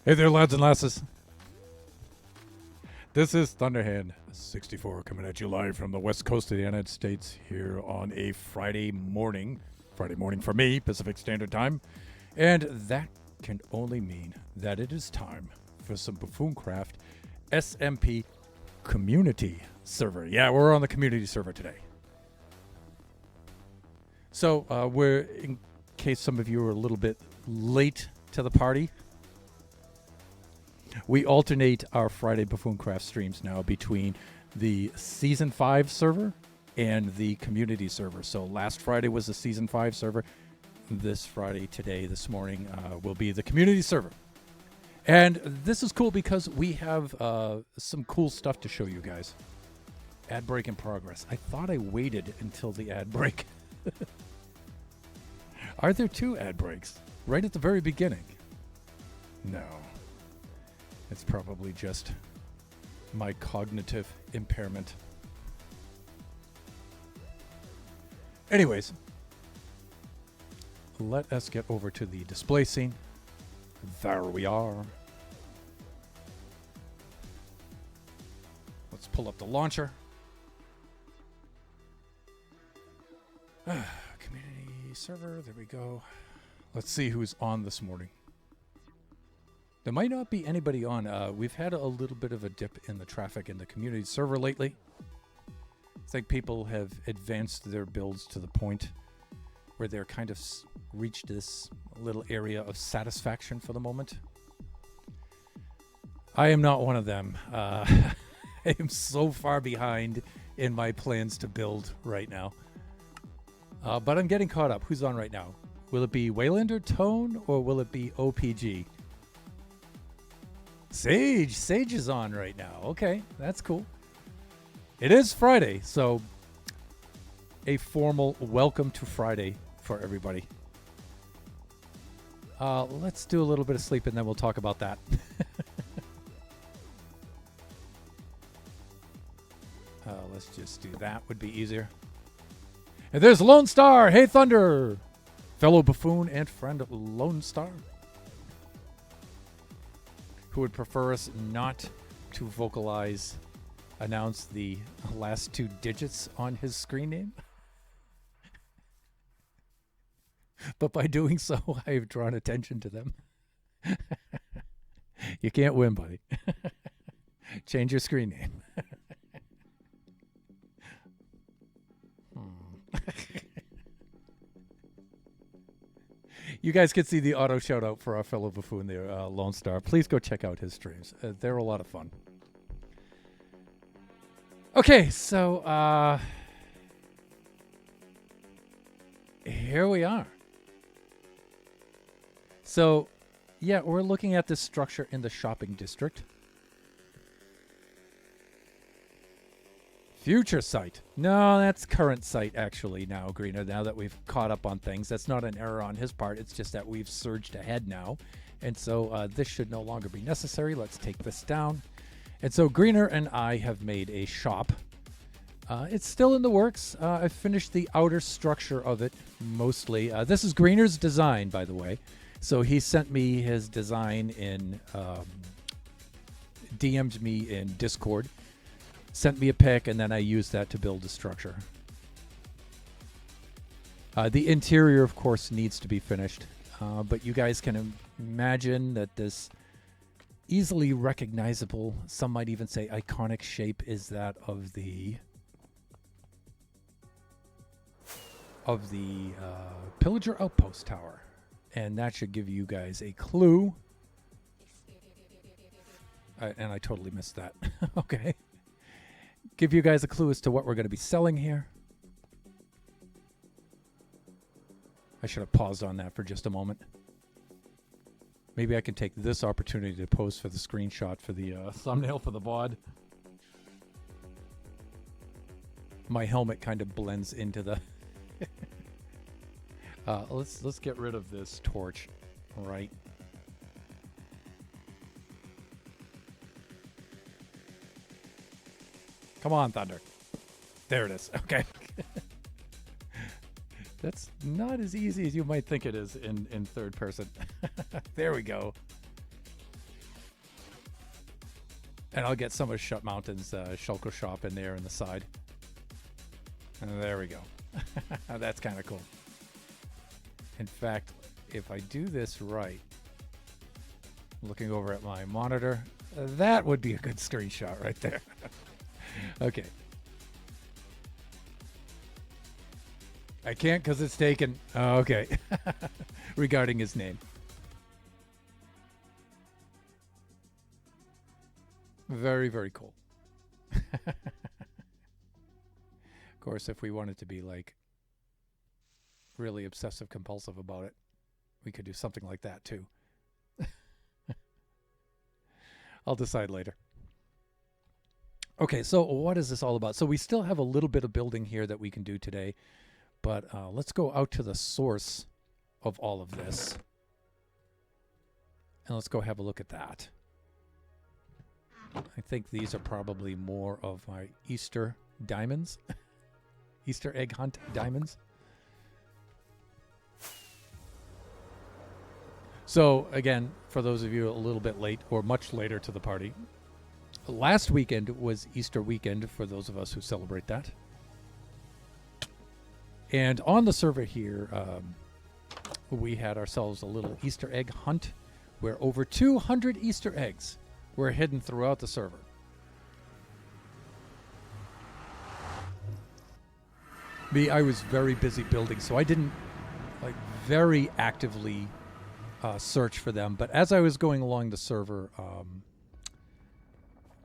Hey there, lads and lasses. This is Thunderhand 64 coming at you live from the west coast of the United States here on a Friday morning. Friday morning for me, Pacific Standard Time. And that can only mean that it is time for some Buffooncraft SMP community server. Yeah, we're on the community server today. So we're, in case some of you are a little bit late to the party, we alternate our Friday Buffooncraft streams now between the Season 5 server and the community server. So last Friday was the Season 5 server. This Friday, today, this morning, will be the community server. And this is cool because we have some cool stuff to show you guys. Ad break in progress. I thought I waited until the ad break. Are there two ad breaks? Right at the very beginning? No. It's probably just my cognitive impairment. Anyways, let us get over to the display scene. There we are. Let's pull up the launcher. Community server, there we go. Let's see who's on this morning. There might not be anybody on. We've had a little bit of a dip in the traffic in the community server lately. I think people have advanced their builds to the point where they're kind of reached this little area of satisfaction for the moment. I am not one of them. I am so far behind in my plans to build right now. But I'm getting caught up. Who's on right now? Will it be Waylander Tone or will it be OPG? Sage is on right now. Okay, that's cool. It is Friday, so a formal welcome to Friday for everybody. Let's do a little bit of sleep and then we'll talk about that. Let's just do that. Would be easier. And there's Lone Star. Hey, Thunder. Fellow buffoon and friend of Lone Star, who would prefer us not to announce the last two digits on his screen name. But by doing so, I've drawn attention to them. You can't win, buddy. Change your screen name. You guys can see the auto shout out for our fellow buffoon there, Lone Star. Please go check out his streams. They're a lot of fun. Okay, so here we are. So, yeah, we're looking at this structure in the shopping district. Future site. No, that's current site actually now, Greener, now that we've caught up on things. That's not an error on his part. It's just that we've surged ahead now. And so this should no longer be necessary. Let's take this down. And so Greener and I have made a shop. It's still in the works. I've finished the outer structure of it mostly. This is Greener's design, by the way. So he sent me his design in, DM'd me in Discord. Sent me a pic, and then I used that to build a structure. The interior, of course, needs to be finished. But you guys can imagine that this easily recognizable, some might even say iconic shape is that of the Pillager Outpost Tower. And that should give you guys a clue. And I totally missed that. Okay. Give you guys a clue as to what we're going to be selling here. I should have paused on that for just a moment. Maybe I can take this opportunity to pose for the screenshot for the thumbnail for the VOD. My helmet kind of blends into the... let's get rid of this torch, right? Come on, Thunder. There it is. Okay. That's not as easy as you might think it is in third person. There we go. And I'll get some of Shut Mountain's shulker shop in there in the side. And there we go. That's kind of cool. In fact, if I do this right, looking over at my monitor, that would be a good screenshot right there. Okay. I can't because it's taken. Oh, okay. Regarding his name. Very, very cool. Of course, if we wanted to be like really obsessive compulsive about it, we could do something like that too. I'll decide later. Okay, so what is this all about? So we still have a little bit of building here that we can do today, but let's go out to the source of all of this. And let's go have a look at that. I think these are probably more of my Easter diamonds. Easter egg hunt diamonds. So, again, for those of you a little bit late or much later to the party, last weekend was Easter weekend for those of us who celebrate that. And on the server here, we had ourselves a little Easter egg hunt where over 200 Easter eggs were hidden throughout the server. I was very busy building, so I didn't like very actively search for them. But as I was going along the server,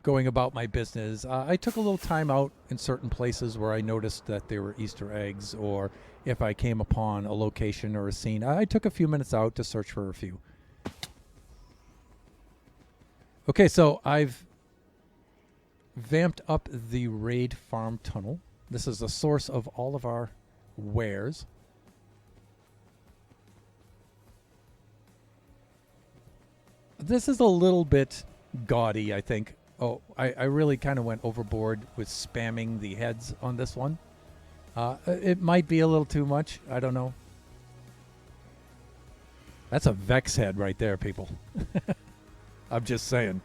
going about my business, I took a little time out in certain places where I noticed that there were Easter eggs, or if I came upon a location or a scene, I took a few minutes out to search for a few. Okay, so I've vamped up the raid farm tunnel. This is the source of all of our wares. This is a little bit gaudy, I think. Oh, I really kind of went overboard with spamming the heads on this one. It might be a little too much. I don't know. That's a Vex head right there, people. I'm just saying.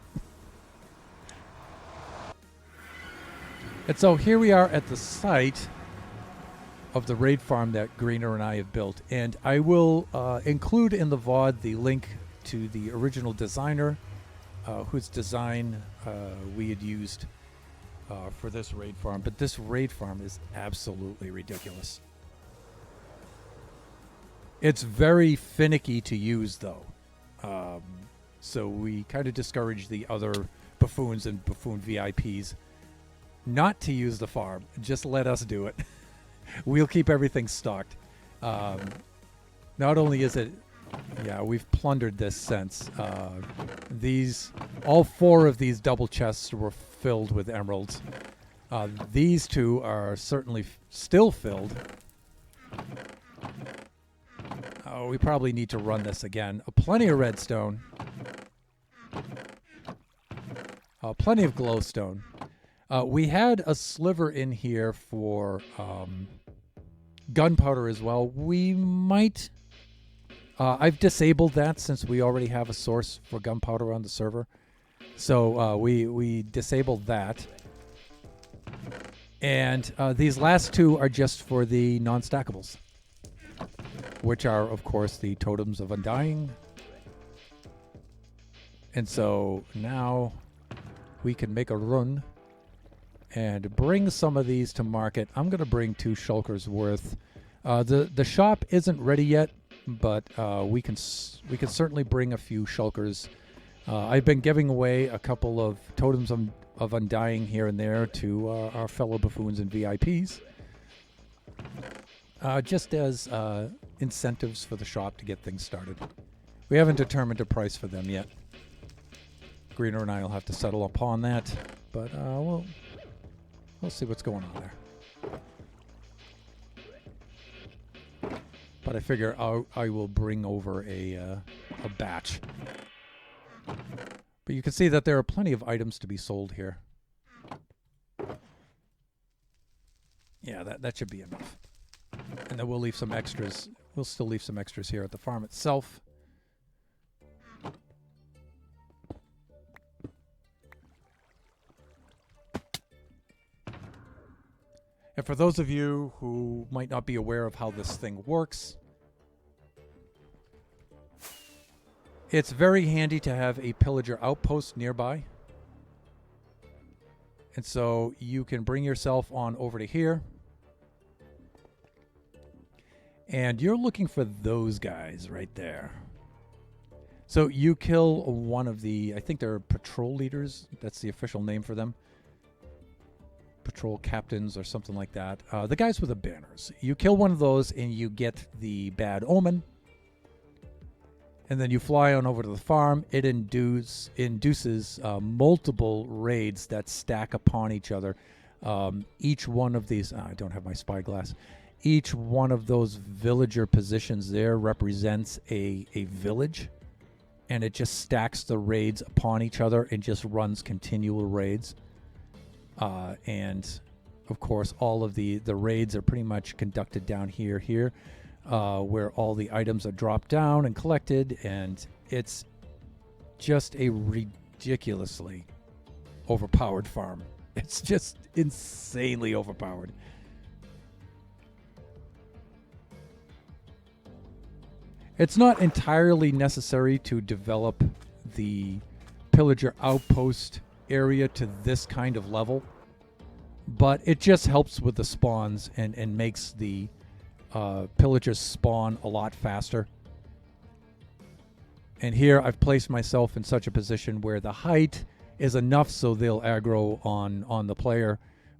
And so here we are at the site of the raid farm that Greener and I have built. And I will include in the VOD the link to the original designer whose design we had used for this raid farm. But this raid farm is absolutely ridiculous. It's very finicky to use, though. So we kind of discourage the other buffoons and buffoon VIPs not to use the farm. Just let us do it. We'll keep everything stocked. Not only is it, yeah, we've plundered this since. All 4 of these double chests were filled with emeralds. These 2 are certainly still filled. Oh, we probably need to run this again. Plenty of redstone. Plenty of glowstone. We had a sliver in here for gunpowder as well. We might... I've disabled that since we already have a source for gunpowder on the server. So we disabled that. And these last 2 are just for the non-stackables, which are, of course, the Totems of Undying. And so now we can make a run and bring some of these to market. I'm going to bring 2 shulkers worth. The shop isn't ready yet, but we can certainly bring a few shulkers. I've been giving away a couple of Totems of Undying here and there to our fellow buffoons and VIPs. Just as incentives for the shop to get things started. We haven't determined a price for them yet. Greener and I will have to settle upon that, but we'll see what's going on there. But I figure I will bring over a batch. But you can see that there are plenty of items to be sold here. Yeah, that should be enough. And then we'll leave some extras. We'll still leave some extras here at the farm itself. And for those of you who might not be aware of how this thing works, it's very handy to have a pillager outpost nearby. And so you can bring yourself on over to here. And you're looking for those guys right there. So you kill one of the, I think they're patrol leaders. That's the official name for them. Patrol captains or something like that. The guys with the banners. You kill one of those and you get the bad omen. And then you fly on over to the farm. It induces multiple raids that stack upon each other. Each one of these, I don't have my spyglass. Each one of those villager positions there represents a village. And it just stacks the raids upon each other and just runs continual raids. And of course, all of the raids are pretty much conducted down here, where all the items are dropped down and collected. And it's just a ridiculously overpowered farm. It's just insanely overpowered. It's not entirely necessary to develop the pillager outpost area to this kind of level, but it just helps with the spawns and makes the pillagers spawn a lot faster. And here I've placed myself in such a position where the height is enough so they'll aggro on the player,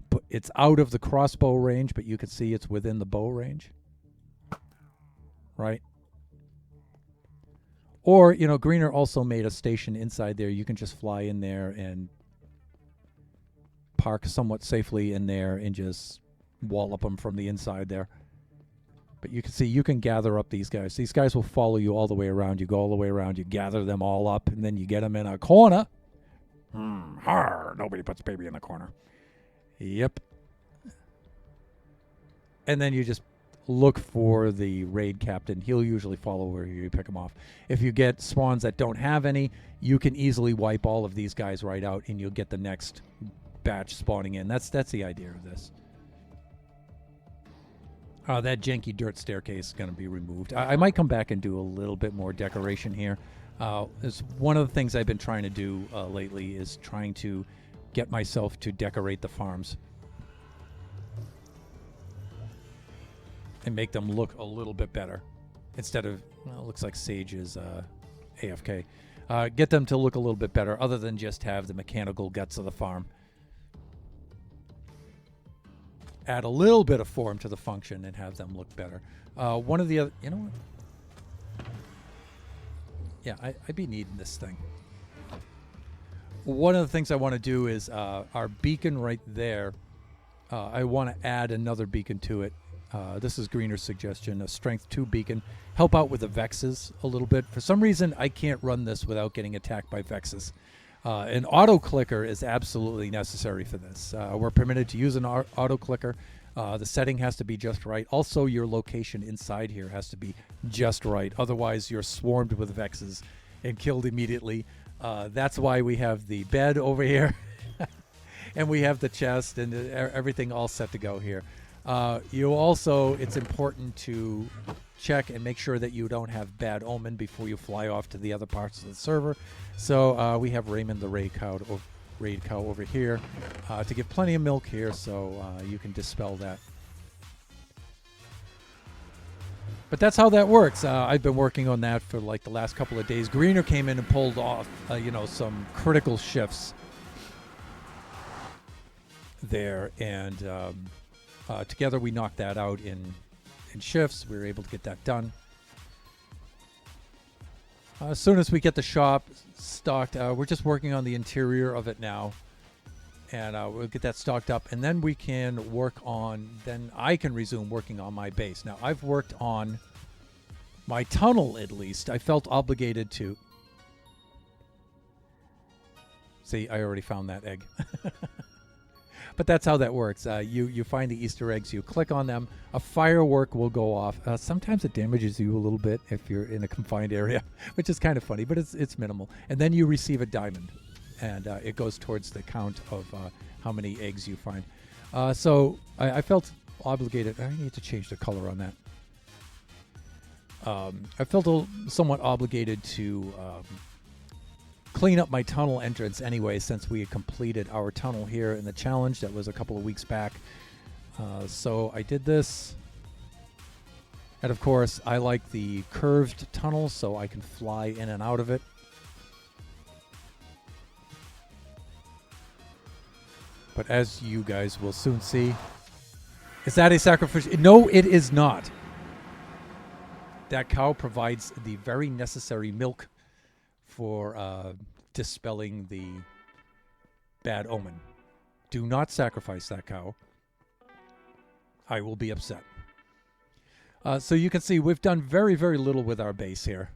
but it's out of the crossbow range, but you can see it's within the bow range, right? Or, you know, Greener also made a station inside there. You can just fly in there and park somewhat safely in there and just wallop them from the inside there. But you can see you can gather up these guys. These guys will follow you all the way around. You go all the way around. You gather them all up, and then you get them in a corner. Nobody puts baby in the corner. Yep. And then you just look for the raid captain. He'll usually follow where you pick him off. If you get spawns that don't have any, you can easily wipe all of these guys right out, and you'll get the next batch spawning in. That's the idea of this. That janky dirt staircase is going to be removed. I might come back and do a little bit more decoration here. It's one of the things I've been trying to do lately is trying to get myself to decorate the farms and make them look a little bit better instead of, well, it looks like Sage is AFK. Get them to look a little bit better other than just have the mechanical guts of the farm. Add a little bit of form to the function and have them look better. One of the other, you know what? Yeah, I'd be needing this thing. One of the things I want to do is our beacon right there. I want to add another beacon to it. This is Greener's suggestion, a strength 2 beacon. Help out with the Vexes a little bit. For some reason, I can't run this without getting attacked by Vexes. An auto clicker is absolutely necessary for this. We're permitted to use an auto clicker. The setting has to be just right. Also, your location inside here has to be just right. Otherwise, you're swarmed with Vexes and killed immediately. That's why we have the bed over here. And we have the chest and everything all set to go here. It's important to check and make sure that you don't have bad omen before you fly off to the other parts of the server. So we have Raymond the raid cow over here to give plenty of milk here, so you can dispel that. But that's how that works. I've been working on that for like the last couple of days. Greener came in and pulled off, some critical shifts there, and together we knocked that out in shifts. We were able to get that done. As soon as we get the shop stocked, we're just working on the interior of it now, and we'll get that stocked up, and then we can then I can resume working on my base. Now, I've worked on my tunnel, at least. I felt obligated to. See, I already found that egg. But that's how that works. You find the Easter eggs, you click on them, a firework will go off. Sometimes it damages you a little bit if you're in a confined area, which is kind of funny, but it's minimal. And then you receive a diamond, and it goes towards the count of how many eggs you find. So I felt obligated. I need to change the color on that. I felt somewhat obligated to clean up my tunnel entrance anyway, since we had completed our tunnel here in the challenge that was a couple of weeks back. So I did this. And of course, I like the curved tunnel so I can fly in and out of it. But as you guys will soon see, is that a sacrificial? No, it is not. That cow provides the very necessary milk for dispelling the bad omen. Do not sacrifice that cow. I will be upset. So you can see we've done very, very little with our base here,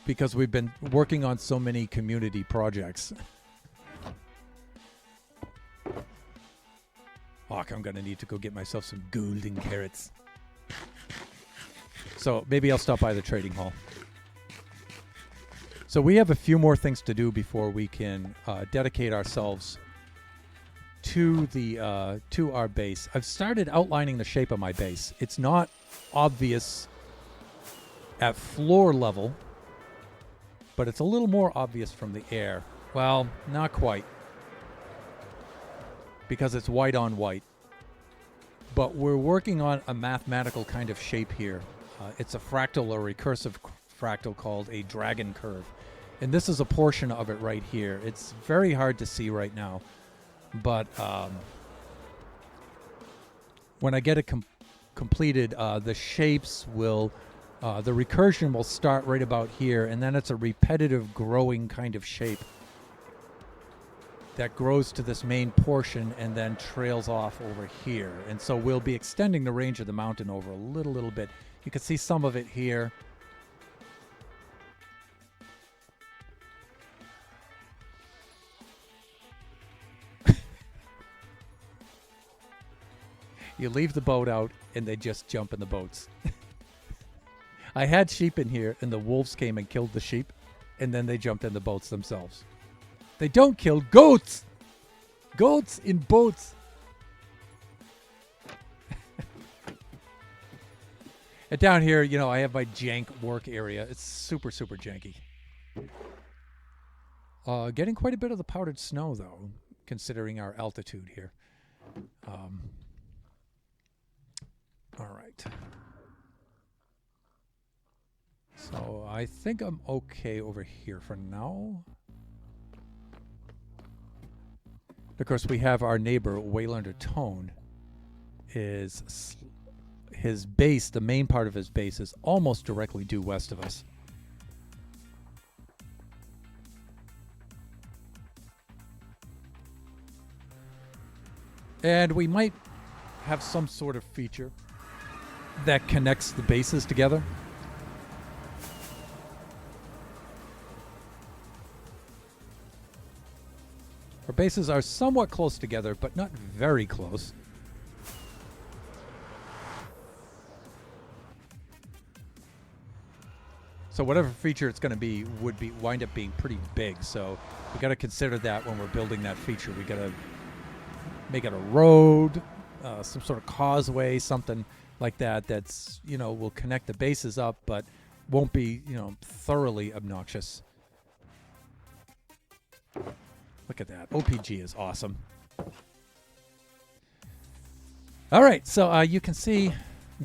because we've been working on so many community projects. Fuck, I'm going to need to go get myself some golden carrots. So maybe I'll stop by the trading hall. So we have a few more things to do before we can dedicate ourselves to the to our base. I've started outlining the shape of my base. It's not obvious at floor level, but it's a little more obvious from the air. Well, not quite, because it's white on white. But we're working on a mathematical kind of shape here. It's a fractal or recursive fractal called a dragon curve. And this is a portion of it right here. It's very hard to see right now. But when I get it completed, the shapes will, the recursion will start right about here, and then it's a repetitive growing kind of shape that grows to this main portion and then trails off over here. And so we'll be extending the range of the mountain over a little bit. You can see some of it here. You leave the boat out, and they just jump in the boats. I had sheep in here, and the wolves came and killed the sheep, and then they jumped in the boats themselves. They don't kill goats! Goats in boats! And down here, you know, I have my jank work area. It's super, super janky. Getting quite a bit of the powdered snow, though, considering our altitude here. All right. So I think I'm okay over here for now. Of course, we have our neighbor, Waylander Tone. His base, the main part of his base, is almost directly due west of us. And we might have some sort of feature that connects the bases together. Our bases are somewhat close together, but not very close. So whatever feature it's going to be would wind up being pretty big. So we got to consider that when we're building that feature. We got to make it a road, some sort of causeway, something like that. That's, you know, will connect the bases up, but won't be, you know, thoroughly obnoxious. Look at that. OPG is awesome. All right, so you can see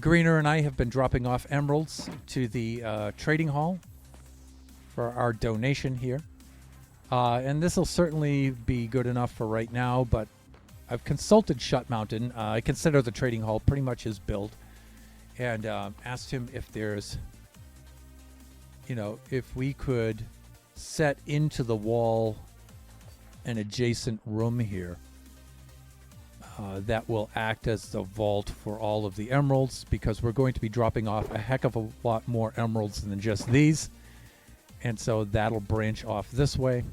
Greener and I have been dropping off emeralds to the trading hall for our donation here. And this will certainly be good enough for right now, but I've consulted Shut Mountain. I consider the trading hall pretty much his build, and asked him if there's, you know, if we could set into the wall an adjacent room here that will act as the vault for all of the emeralds, because we're going to be dropping off a heck of a lot more emeralds than just these. And so that'll branch off this way,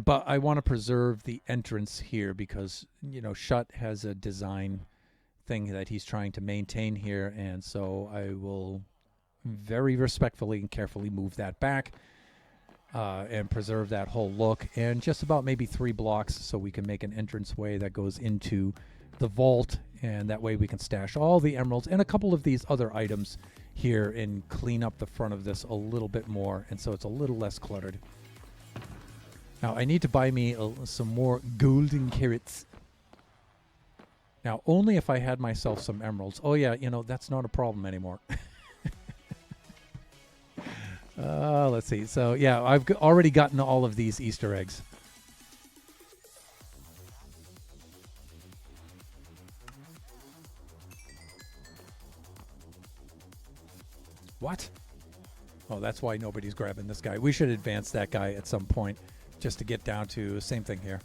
but I want to preserve the entrance here because, you know, Shut has a design thing that he's trying to maintain here, and so I will very respectfully and carefully move that back. and preserve that whole look. And just about maybe 3 blocks so we can make an entranceway that goes into the vault, and that way we can stash all the emeralds and a couple of these other items here and clean up the front of this a little bit more, and so it's a little less cluttered. Now I need to buy me some more golden carrots. Now only if I had myself some emeralds. Oh yeah, you know, that's not a problem anymore. Let's see. So yeah, I've already gotten all of these Easter eggs. What? Oh, that's why nobody's grabbing this guy. We should advance that guy at some point just to get down to the same thing here.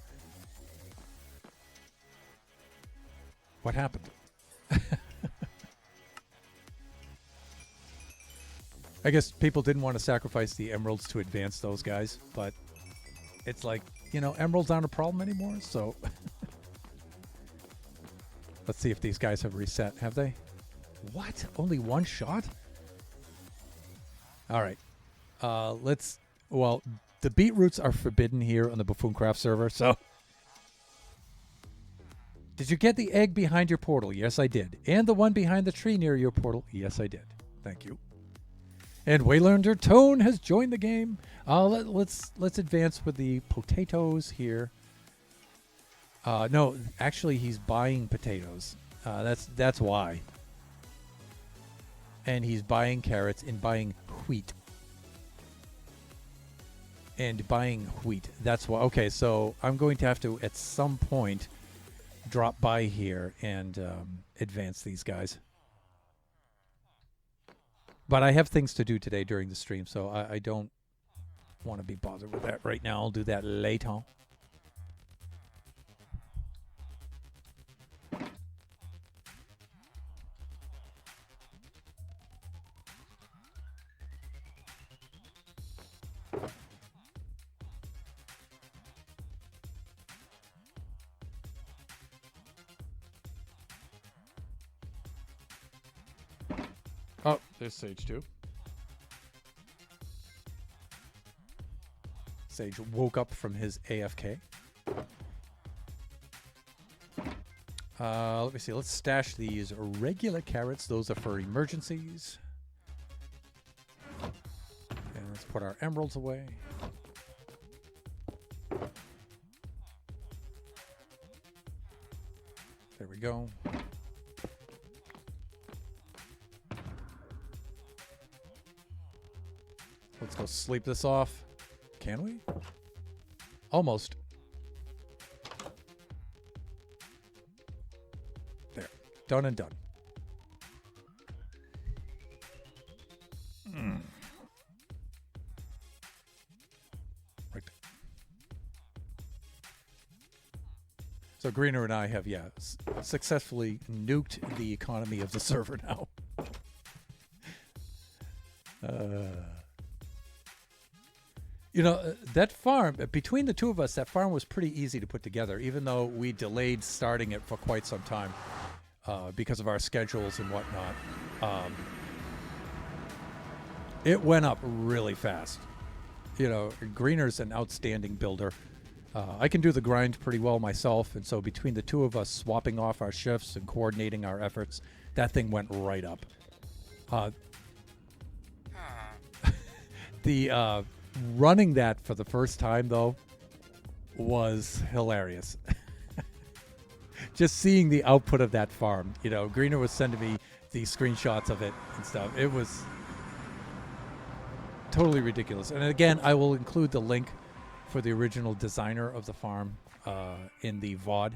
What happened? I guess people didn't want to sacrifice the emeralds to advance those guys, but it's like, you know, emeralds aren't a problem anymore, so let's see if these guys have reset. Have they? What? Only one shot? All right. Well, the beetroots are forbidden here on the Buffooncraft server, so. Did you get the egg behind your portal? Yes, I did. And the one behind the tree near your portal? Yes, I did. Thank you. And Waylander Tone has joined the game. Let's advance with the potatoes here. No, actually, he's buying potatoes. That's why. And he's buying carrots and buying wheat. That's why. Okay, so I'm going to have to, at some point, drop by here and advance these guys. But I have things to do today during the stream, so I don't want to be bothered with that right now. I'll do that later. Oh, there's Sage too. Sage woke up from his AFK. Let me see. Let's stash these regular carrots. Those are for emergencies. And let's put our emeralds away. There we go. Let's go sleep this off. Can we? Almost. There. Done and done. Right. So Greener and I have, successfully nuked the economy of the server now. You know, that farm, between the two of us, that farm was pretty easy to put together, even though we delayed starting it for quite some time because of our schedules and whatnot. It went up really fast. You know, Greener's an outstanding builder. I can do the grind pretty well myself, and so between the two of us swapping off our shifts and coordinating our efforts, that thing went right up. Running that for the first time, though, was hilarious. Just seeing the output of that farm. You know, Greener was sending me the screenshots of it and stuff. It was totally ridiculous. And again, I will include the link for the original designer of the farm in the VOD.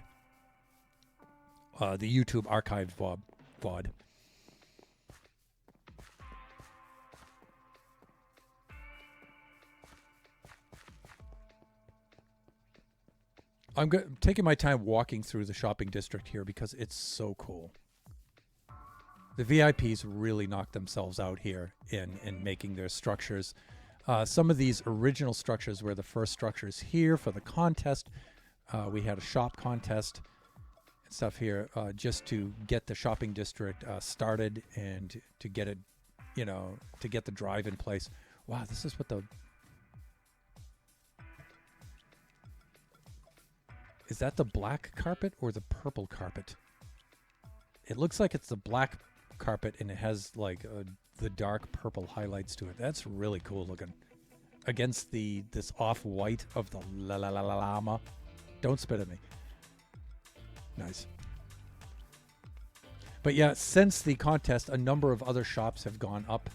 The YouTube archived VOD. I'm taking my time walking through the shopping district here because it's so cool. The VIPs really knocked themselves out here in making their structures. Some of these original structures were the first structures here for the contest. We had a shop contest and stuff here just to get the shopping district started and to get it, you know, to get the drive in place. Wow, this is what the Is that the black carpet or the purple carpet? It looks like it's the black carpet, and it has like the dark purple highlights to it. That's really cool looking. Against this off-white of the llama. Don't spit at me. Nice. But yeah, since the contest, a number of other shops have gone up.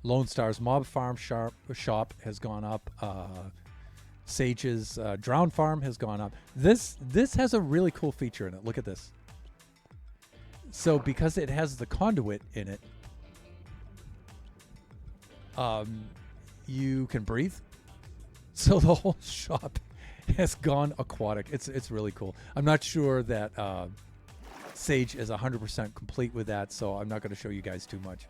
Lone Star's Mob Farm shop has gone up. Sage's Drown Farm has gone up. This has a really cool feature in it. Look at this. So because it has the conduit in it, you can breathe. So the whole shop has gone aquatic. It's really cool. I'm not sure that Sage is 100% complete with that, so I'm not going to show you guys too much.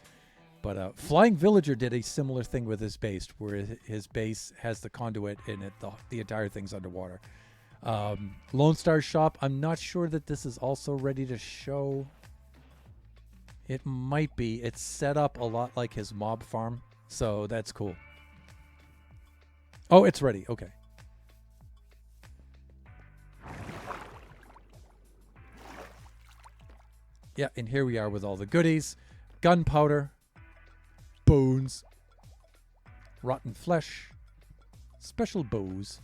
But Flying Villager did a similar thing with his base, where his base has the conduit in it. The entire thing's underwater. Lone Star's shop, I'm not sure that this is also ready to show. It might be. It's set up a lot like his mob farm, so that's cool. Oh, it's ready. Okay. Yeah, and here we are with all the goodies. Gunpowder, bones, rotten flesh, special bows.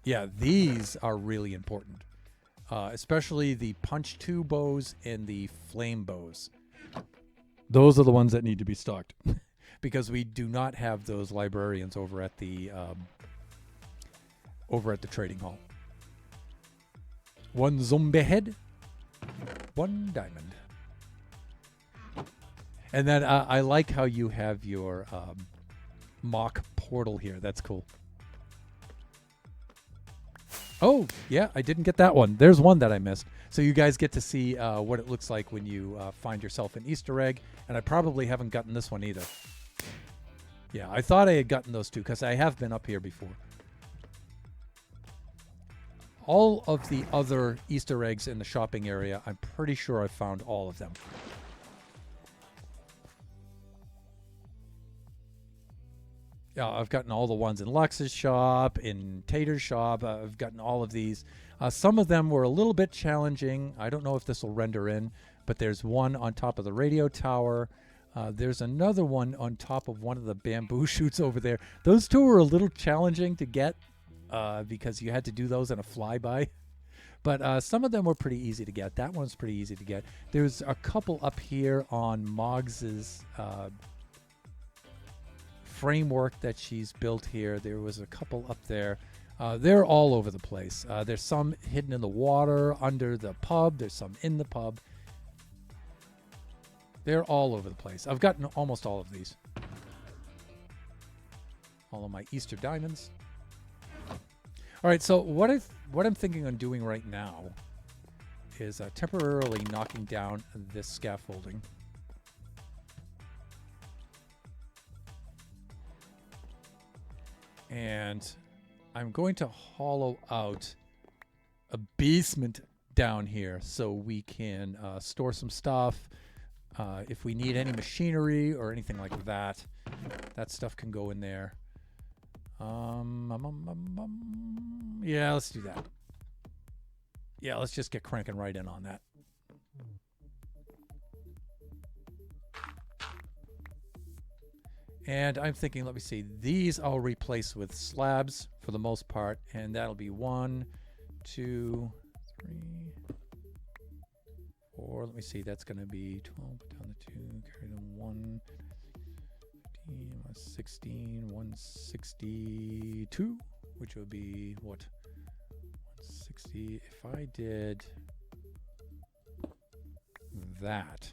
Yeah, these are really important. Especially the punch 2 bows and the flame bows. Those are the ones that need to be stocked. Because we do not have those librarians over at the trading hall. 1 zombie head, 1 diamond. And then I like how you have your mock portal here. That's cool. Oh, yeah, I didn't get that one. There's one that I missed. So you guys get to see what it looks like when you find yourself an Easter egg. And I probably haven't gotten this one either. Yeah, I thought I had gotten those two because I have been up here before. All of the other Easter eggs in the shopping area, I'm pretty sure I found all of them. Yeah, I've gotten all the ones in Lux's shop, in Tater's shop. I've gotten all of these. Some of them were a little bit challenging. I don't know if this will render in, but there's one on top of the radio tower. There's another one on top of one of the bamboo shoots over there. Those two were a little challenging to get because you had to do those in a flyby. But some of them were pretty easy to get. That one's pretty easy to get. There's a couple up here on Moggs's framework that she's built here. There was a couple up there. They're all over the place. There's some hidden in the water under the pub. There's some in the pub. They're all over the place. I've gotten almost all of these. All of my Easter diamonds. All right, so what I'm thinking on doing right now is temporarily knocking down this scaffolding. And I'm going to hollow out a basement down here so we can store some stuff. If we need any machinery or anything like that, that stuff can go in there. Yeah, let's do that. Yeah, let's just get cranking right in on that. And I'm thinking, let me see, these I'll replace with slabs for the most part, and that'll be 1, 2, 3, 4. Let me see, that's going to be 12, put down the 2, carry the 1, 15, 16, 162, which would be what? 160. If I did that,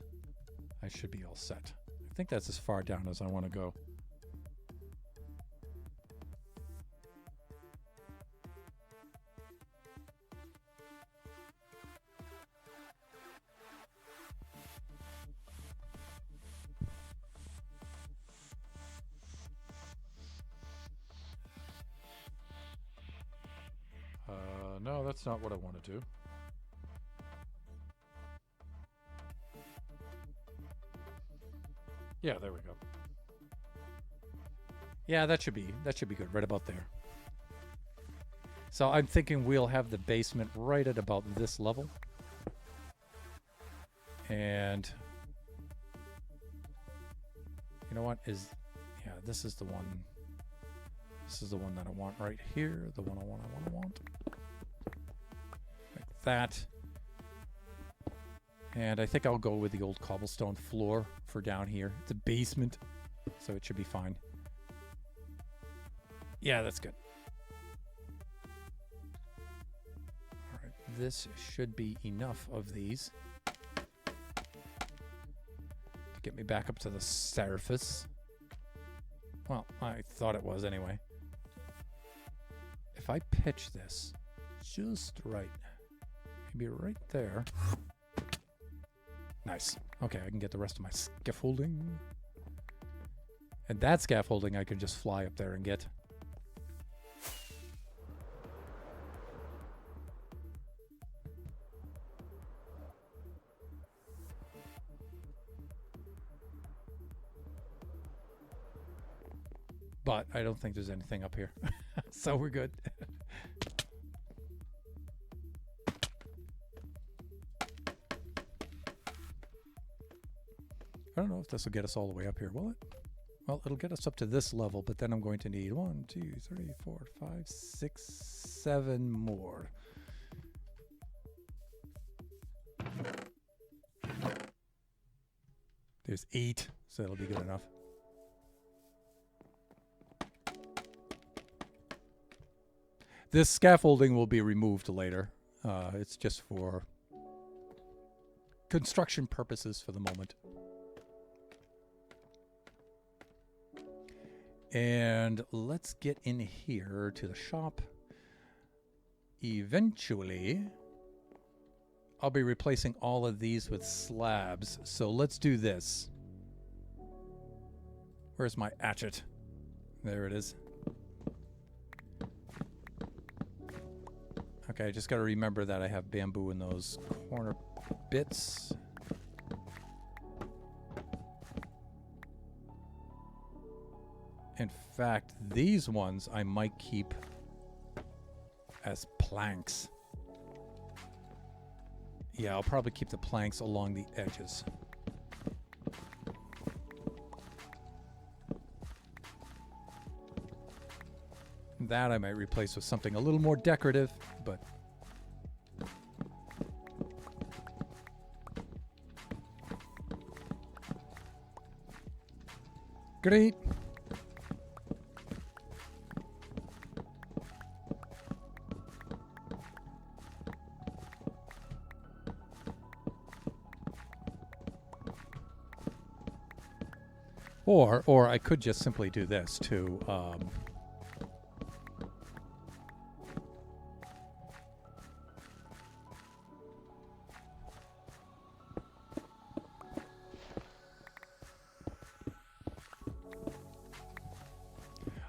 I should be all set. I think that's as far down as I want to go. No, that's not what I want to do. Yeah, there we go. Yeah, that should be good right about there. So I'm thinking we'll have the basement right at about this level. And you know what is, yeah, this is the one. This is the one that I want right here. The one I want. Like that. And I think I'll go with the old cobblestone floor for down here. It's a basement, so it should be fine. Yeah, that's good. All right, this should be enough of these to get me back up to the surface. Well, I thought it was anyway. If I pitch this just right, maybe right there. Nice. Okay, I can get the rest of my scaffolding. And that scaffolding I can just fly up there and get. But I don't think there's anything up here. So we're good. I don't know if this will get us all the way up here, will it? Well, it'll get us up to this level, but then I'm going to need 1, 2, 3, 4, 5, 6, 7 more. There's 8, so that'll be good enough. This scaffolding will be removed later. It's just for construction purposes for the moment. And let's get in here to the shop. Eventually, I'll be replacing all of these with slabs. So let's do this. Where's my hatchet? There it is. Okay, I just got to remember that I have bamboo in those corner bits. In fact, these ones I might keep as planks. Yeah, I'll probably keep the planks along the edges. That I might replace with something a little more decorative, but great. Or I could just simply do this too.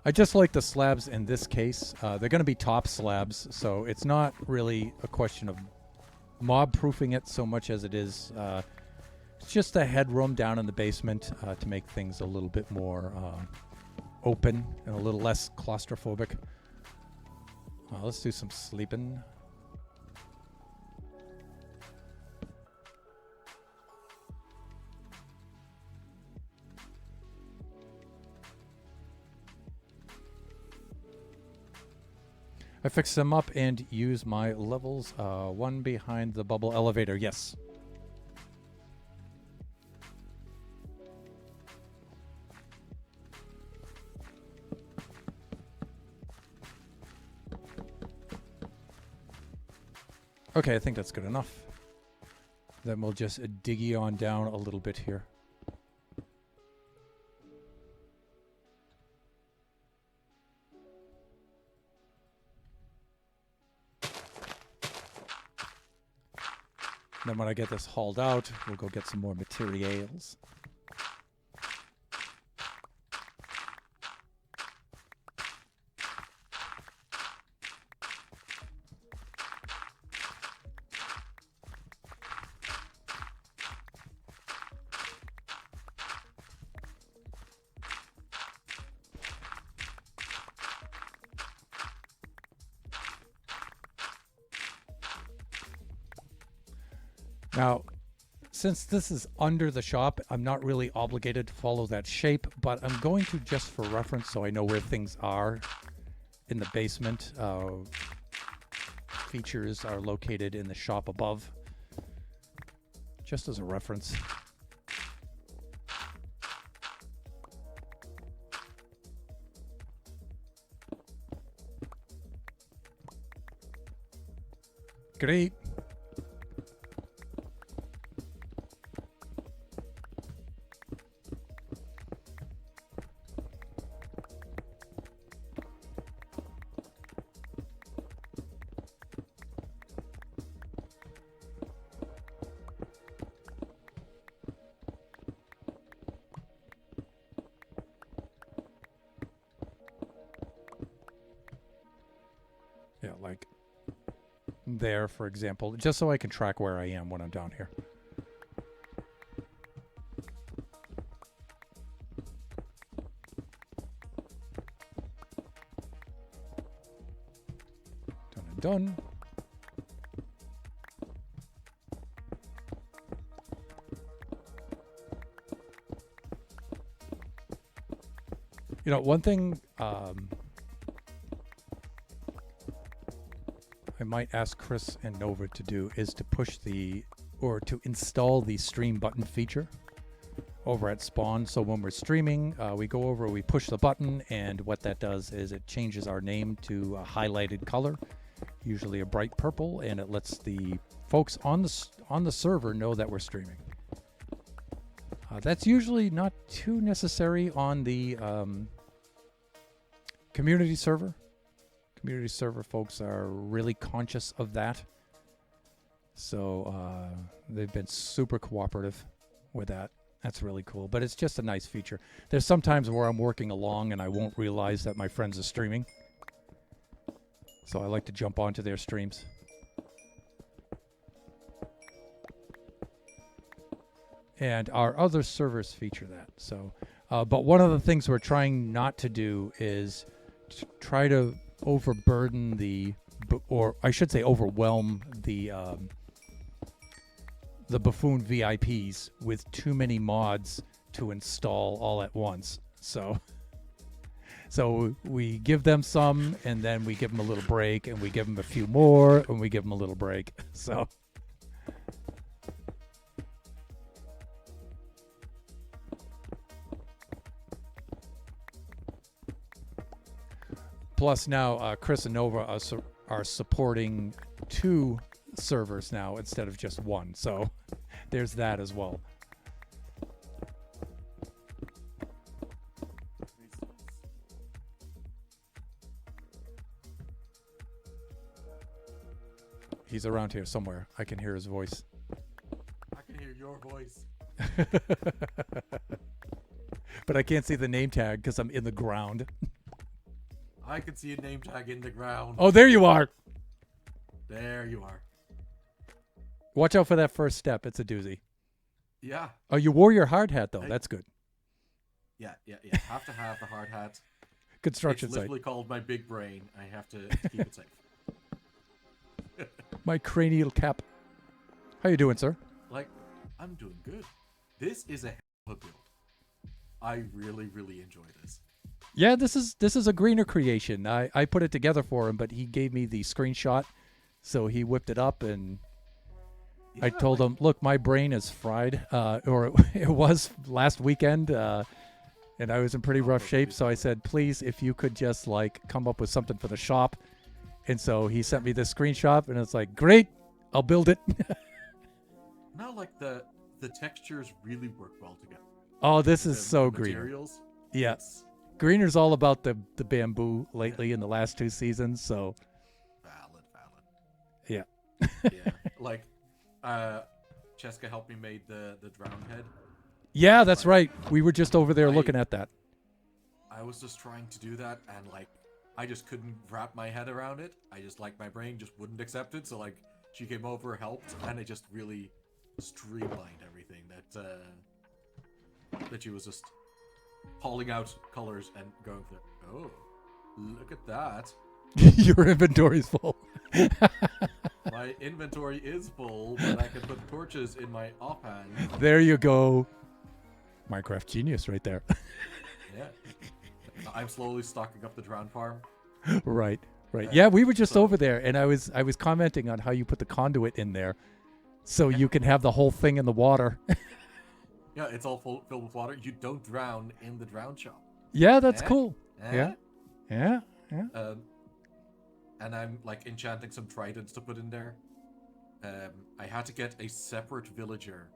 I just like the slabs in this case. They're going to be top slabs, so it's not really a question of mob-proofing it so much as it is it's just a headroom down in the basement to make things a little bit more open and a little less claustrophobic. Let's do some sleeping. I fixed them up and use my levels. One behind the bubble elevator. Yes. Okay, I think that's good enough. Then we'll just diggy on down a little bit here. Then when I get this hauled out, we'll go get some more materials. Now, since this is under the shop, I'm not really obligated to follow that shape, but I'm going to just for reference so I know where things are in the basement. Features are located in the shop above, just as a reference. Great. Yeah, like there, for example, just so I can track where I am when I'm down here. Done and done. You know, one thing I might ask Chris and Nova to do is to push to install the stream button feature over at spawn. So when we're streaming, we go over, we push the button, and what that does is it changes our name to a highlighted color, usually a bright purple, and it lets the folks on the server know that we're streaming. That's usually not too necessary on the community server. Community server folks are really conscious of that. So they've been super cooperative with that. That's really cool. But it's just a nice feature. There's some times where I'm working along and I won't realize that my friends are streaming. So I like to jump onto their streams. And our other servers feature that. So, but one of the things we're trying not to do is try to overburden or I should say overwhelm the Buffoon VIPs with too many mods to install all at once. So we give them some, and then we give them a little break, and we give them a few more, and we give them a little break. So. Plus now, Chris and Nova are supporting 2 servers now instead of just 1. So there's that as well. He's around here somewhere. I can hear his voice. I can hear your voice. But I can't see the name tag because I'm in the ground. I can see a name tag in the ground. Oh, there you are. There you are. Watch out for that first step. It's a doozy. Yeah. Oh, you wore your hard hat, though. That's good. Yeah. Have to have the hard hat. Construction it's site. literally called my big brain. I have to keep it safe. My cranial cap. How you doing, sir? Like, I'm doing good. This is a hell of a build. I really, really enjoy this. Yeah, this is a Greener creation. I put it together for him, but he gave me the screenshot, so he whipped it up, and yeah, I told him, look, my brain is fried, or it was last weekend, and I was in pretty rough shape, so I said, please, if you could just, like, come up with something for the shop. And so he sent me this screenshot, and it's like, great, I'll build it. Now, like, the textures really work well together. Oh, this is so Greener. Yeah. Greener's all about the bamboo lately in the last 2 seasons, so. Valid. Yeah. Yeah. Like, Cheska helped me make the drowned head. Yeah, that's right. We were just over there looking at that. I was just trying to do that, and, like, I just couldn't wrap my head around it. I just, like, my brain just wouldn't accept it, so, like, she came over, helped, and it just really streamlined everything that she was just hauling out colors and going through. Oh, look at that. Your inventory's full. My inventory is full, but I can put torches in my offhand. There you go. Minecraft genius right there. Yeah. I'm slowly stocking up the drown farm. Right. Yeah, we were just So- over there, and I was commenting on how you put the conduit in there, so you can have the whole thing in the water. Yeah, it's all filled with water. You don't drown in the drown shop. Yeah, that's Eh? cool. Eh? Yeah. And I'm like enchanting some tridents to put in there. I had to get a separate villager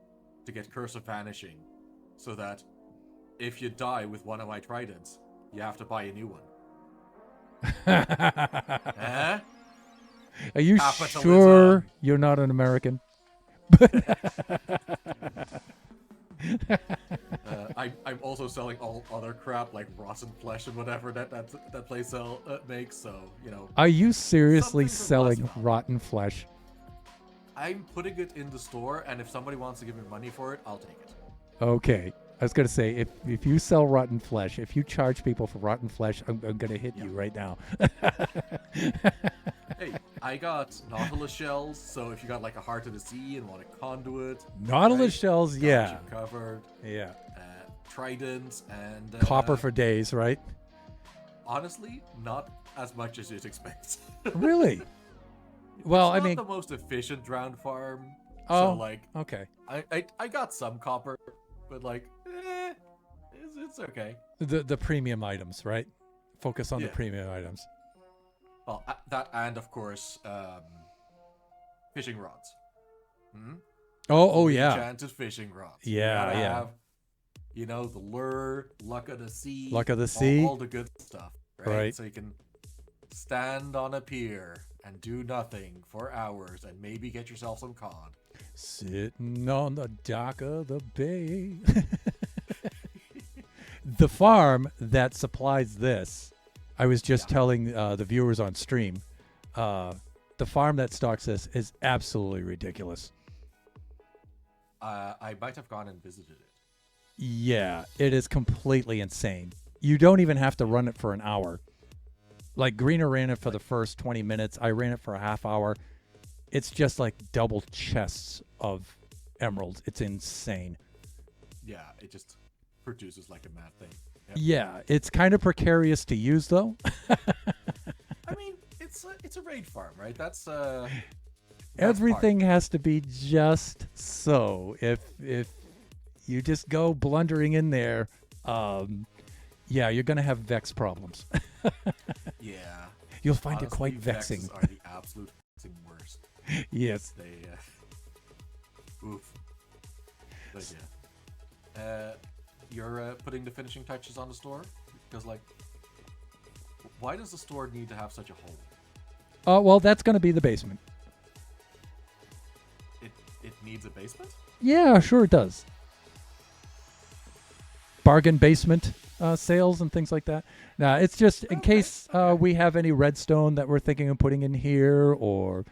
to get Curse of Vanishing, so that if you die with one of my tridents, you have to buy a new one. Eh? Are you Capitalism. sure you're not an American? I'm also selling all other crap like rotten flesh and whatever that place makes. So Are you seriously Something to selling bless you. rotten flesh? I'm putting it in the store, and if somebody wants to give me money for it, I'll take it. Okay. I was going to say, if you sell rotten flesh, if you charge people for rotten flesh, I'm going to hit you right now. Hey, I got Nautilus shells, so if you got like a Heart of the Sea and want a conduit, Nautilus right, shells, got yeah. you covered. Yeah. Tridents and Copper for days, right? honestly, not as much as you'd expect. Really? Well, It's I not mean, the most efficient drown farm. Oh. So like, okay. I got some copper, but like, it's okay. The premium items, right? Focus on the Yeah. premium items. Well, that and of course, fishing rods. Hmm? Oh yeah. Enchanted fishing rods. Yeah, You gotta yeah. have, the lure, luck of the sea. Luck of the sea. All the good stuff. Right. So you can stand on a pier and do nothing for hours and maybe get yourself some cod. Sitting on the dock of the bay. The farm that supplies this, I was just telling the viewers on stream, the farm that stocks this is absolutely ridiculous. I might have gone and visited it. Yeah, it is completely insane. You don't even have to run it for an hour. Like Greener ran it for the first 20 minutes. I ran it for a half hour. It's just like double chests of emeralds. It's insane. Yeah, it just produces like a mad thing. Yep. Yeah, it's kind of precarious to use though. I mean, it's a raid farm, right? That's Everything has to be just so. If you just go blundering in there, yeah, you're gonna have vex problems. Yeah. You'll find Honestly, it quite vexes vexing. are the absolute worst. Yes. They oof. But yeah. You're putting the finishing touches on the store because like, why does the store need to have such a hole? Well, that's gonna be the basement. It needs a basement? Yeah, sure it does. Bargain basement sales and things like that. Now, it's just in case we have any redstone that we're thinking of putting in here, or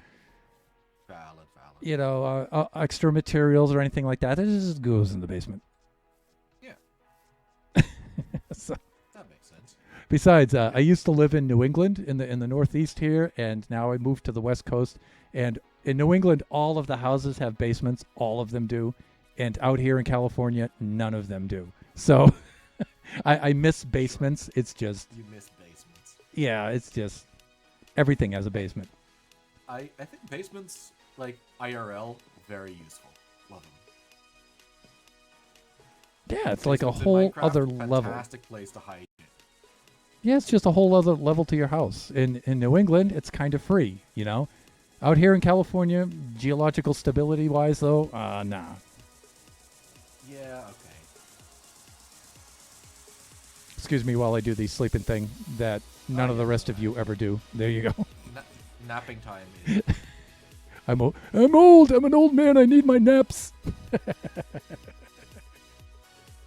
Valid. extra materials or anything like that. It just goes in the basement. Yeah. So, That makes sense. besides, I used to live in New England in the Northeast here, and now I moved to the West Coast. And in New England, all of the houses have basements. All of them do. And out here in California, none of them do. So I miss basements. It's just, You miss basements. yeah, it's just everything has a basement. I think basements, like IRL, very useful. Love them. Yeah, it's like a Basements in whole Minecraft, other level. Fantastic place to hide shit. Yeah, it's just a whole other level to your house. In New England, it's kind of free, Out here in California, geological stability-wise, though, nah. Yeah, okay. Excuse me while I do the sleeping thing that none of the rest of you ever do. There you go. Napping time is... I'm old. I'm an old man. I need my naps.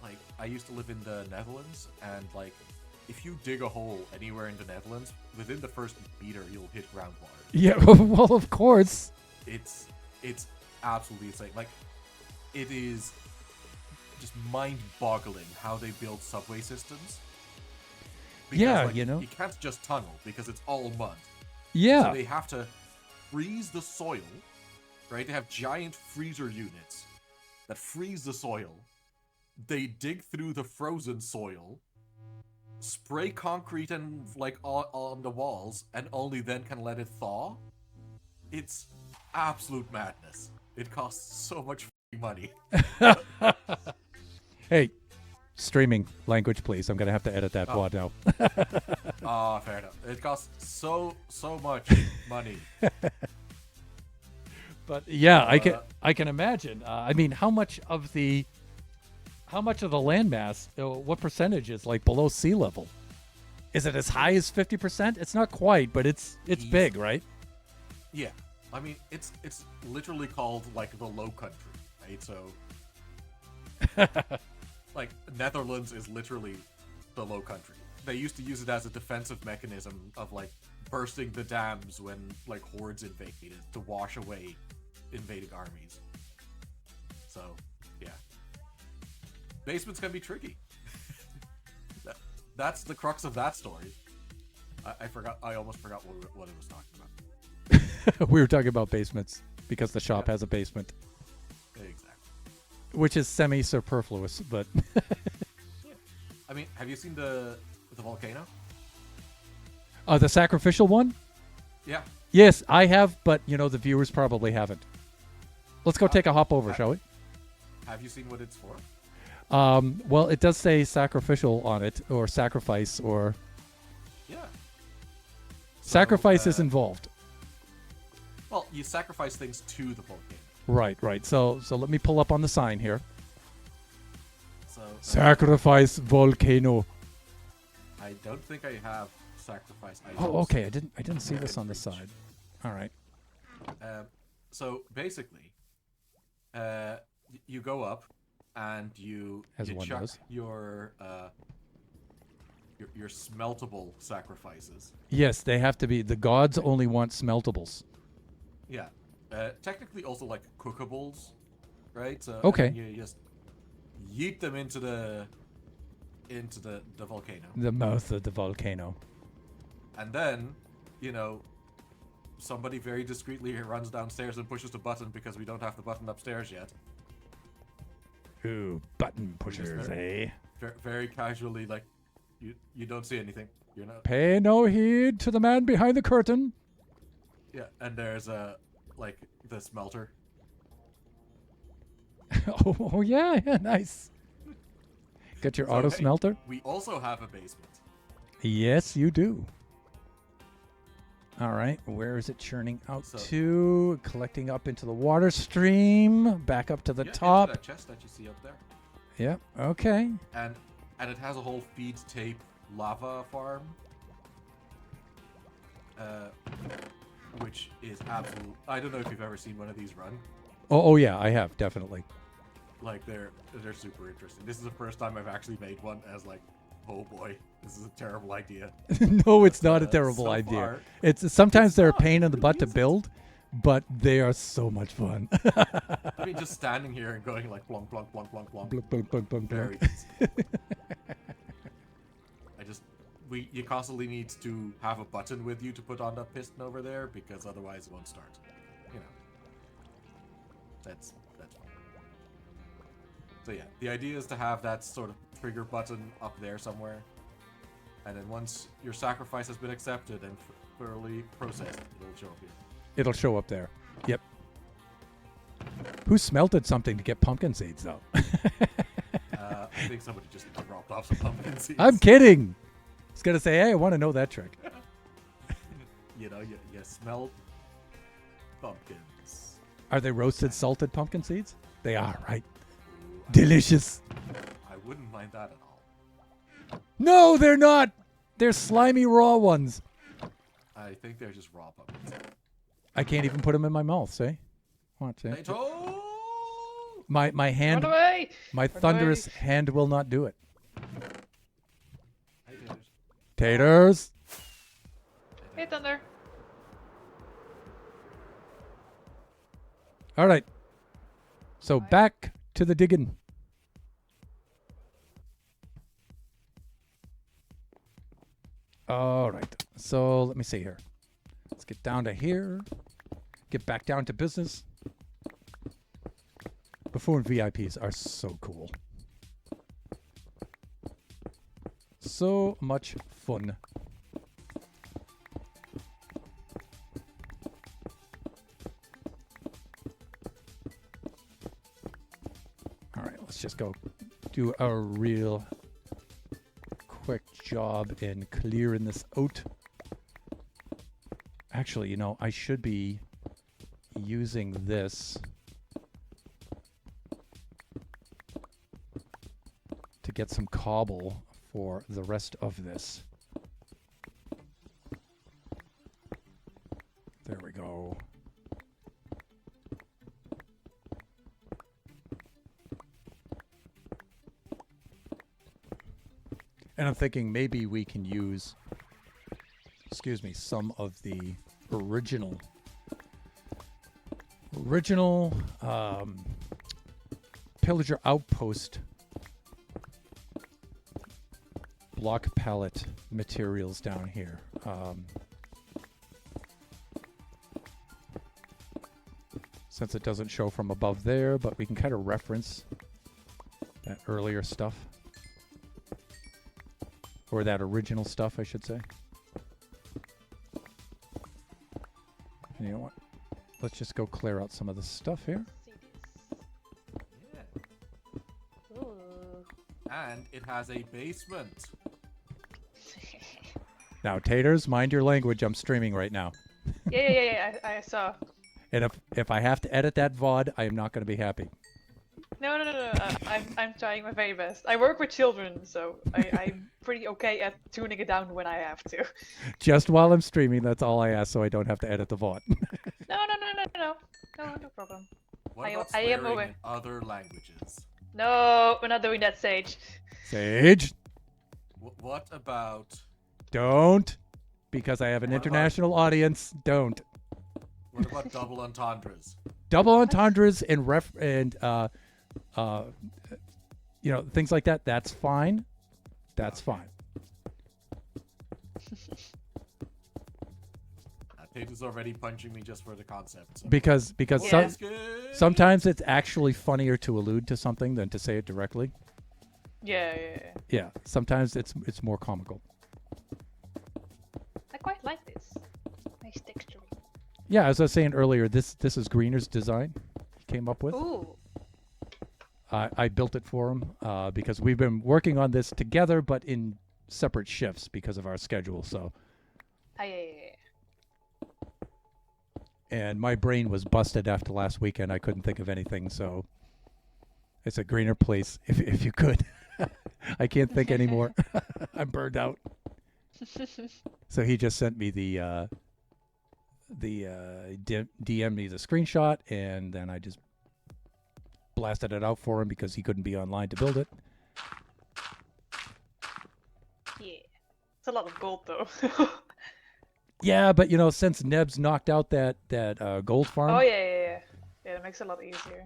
Like, I used to live in the Netherlands, and, like, if you dig a hole anywhere in the Netherlands, within the first meter, you'll hit groundwater. Yeah, well, of course. It's absolutely insane. Like, it is just mind-boggling how they build subway systems. Because, Yeah, like, you can't just tunnel because it's all mud. Yeah. So they have to freeze the soil, right? They have giant freezer units that freeze the soil. They dig through the frozen soil, spray concrete and like on the walls, and only then can let it thaw. It's absolute madness. It costs so much money. Hey, streaming language, please. I'm gonna have to edit that VOD now. Ah, fair enough. It costs so much money. But yeah, I can imagine. I mean, how much of the landmass? What percentage is like below sea level? Is it as high as 50%? It's not quite, but it's big, right? Yeah, I mean it's literally called like the Low Country, right? So, like Netherlands is literally the Low Country. They used to use it as a defensive mechanism of like bursting the dams when like hordes invaded to wash away invading armies. So, yeah. Basements can be tricky. That's the crux of that story. I almost forgot what it was talking about. We were talking about basements because the shop has a basement. Exactly. Which is semi-superfluous, but... Yeah. I mean, have you seen the volcano? The sacrificial one? Yeah. Yes, I have, but, the viewers probably haven't. Let's go take a hop over, shall we? Have you seen what it's for? Well, it does say sacrificial on it, or sacrifice, or... Yeah. Sacrifice is involved. Well, you sacrifice things to the volcano. Right. So let me pull up on the sign here. So Sacrifice volcano. I don't think I have sacrifice items. Oh, okay. I didn't see this on the side. All right. So basically, you go up and you chuck your smeltable sacrifices. Yes, they have to be. The gods only want smeltables. Yeah. Technically also like cookables, right? So okay. You just yeet them into the volcano. The mouth of the volcano. And then, somebody very discreetly runs downstairs and pushes the button because we don't have the button upstairs yet. Ooh, button pushers, eh? Very casually, like, you don't see anything. You're not. Pay no heed to the man behind the curtain. Yeah, and there's the smelter. oh yeah, nice. Got your auto smelter? We also have a basement. Yes, you do. All right, where is it churning out to? Collecting up into the water stream, back up to the top. Into that chest that you see up there. Yep. Okay. And it has a whole feed tape lava farm, which is absolute. I don't know if you've ever seen one of these run. Oh yeah, I have definitely. Like they're super interesting. This is the first time I've actually made one as like, oh boy, this is a terrible idea. No, it's not a terrible idea. It's sometimes they're a pain in the butt to build, but they are so much fun. I mean, just standing here and going like plonk, plonk, plonk, plonk, plonk. Plonk, plonk, plonk, plonk, Very plonk. easy. You constantly need to have a button with you to put on that piston over there because otherwise it won't start. That's fine. So yeah, the idea is to have that sort of trigger button up there somewhere, and then once your sacrifice has been accepted and thoroughly processed, it'll show up here. It'll show up there. Yep. Who smelted something to get pumpkin seeds, though? I think somebody just dropped off some pumpkin seeds. I'm kidding. I was gonna say, hey, I want to know that trick. You smell pumpkins. Are they roasted, salted pumpkin seeds? They are, right? Delicious. I wouldn't mind that at all. No, they're not. They're slimy raw ones. I think they're just raw pumpkins. I can't even put them in my mouth. See? Watch it. Potato! My hand. Run away! My thunderous hand will not do it. Hey, taters. Taters. Hey, Thunder. All right. So back to the digging. All right. So let me see here. Let's get down to here. get back down to business. Buffoon VIPs are so cool. So much fun. All right, let's just go do a real quick job in clearing this out. Actually, you know, I should be using this to get some cobble for the rest of this. There we go. And I'm thinking maybe we can use, excuse me, some of the original Pillager Outpost block palette materials down here. Since it doesn't show from above there, but we can kind of reference that earlier stuff. Or that original stuff, I should say. And you know what? Let's just go clear out some of the stuff here. Yeah. And it has a basement. Now, Taters, mind your language. I'm streaming right now. Yeah. I saw. And if I have to edit that VOD, I am not going to be happy. No. I'm trying my very best. I work with children, so I'm pretty okay at tuning it down when I have to. Just while I'm streaming, that's all I ask, so I don't have to edit the VOD. No problem. What I about am swearing aware. in other languages? No, we're not doing that, Sage. Sage, What about... don't. Because I have an What about- international audience, don't. What about double entendres? Double entendres and you know, things like that, that's fine. That's fine. Tate's already punching me just for the concept. So. Because Yeah. That's good. sometimes it's actually funnier to allude to something than to say it directly. Yeah. Yeah, sometimes it's more comical. I quite like this. Nice texture. Yeah, as I was saying earlier, this is Greener's design he came up with. Ooh. I built it for him because we've been working on this together, but in separate shifts because of our schedule. So, Yeah. and my brain was busted after last weekend. I couldn't think of anything. So, it's a Greener, please, if you could. I can't think anymore. I'm burned out. So he just sent me the DM me the screenshot, and then I just blasted it out for him because he couldn't be online to build it. Yeah. It's a lot of gold though. Yeah, but you know, since Neb's knocked out that gold farm, Oh yeah. Yeah, it makes it a lot easier.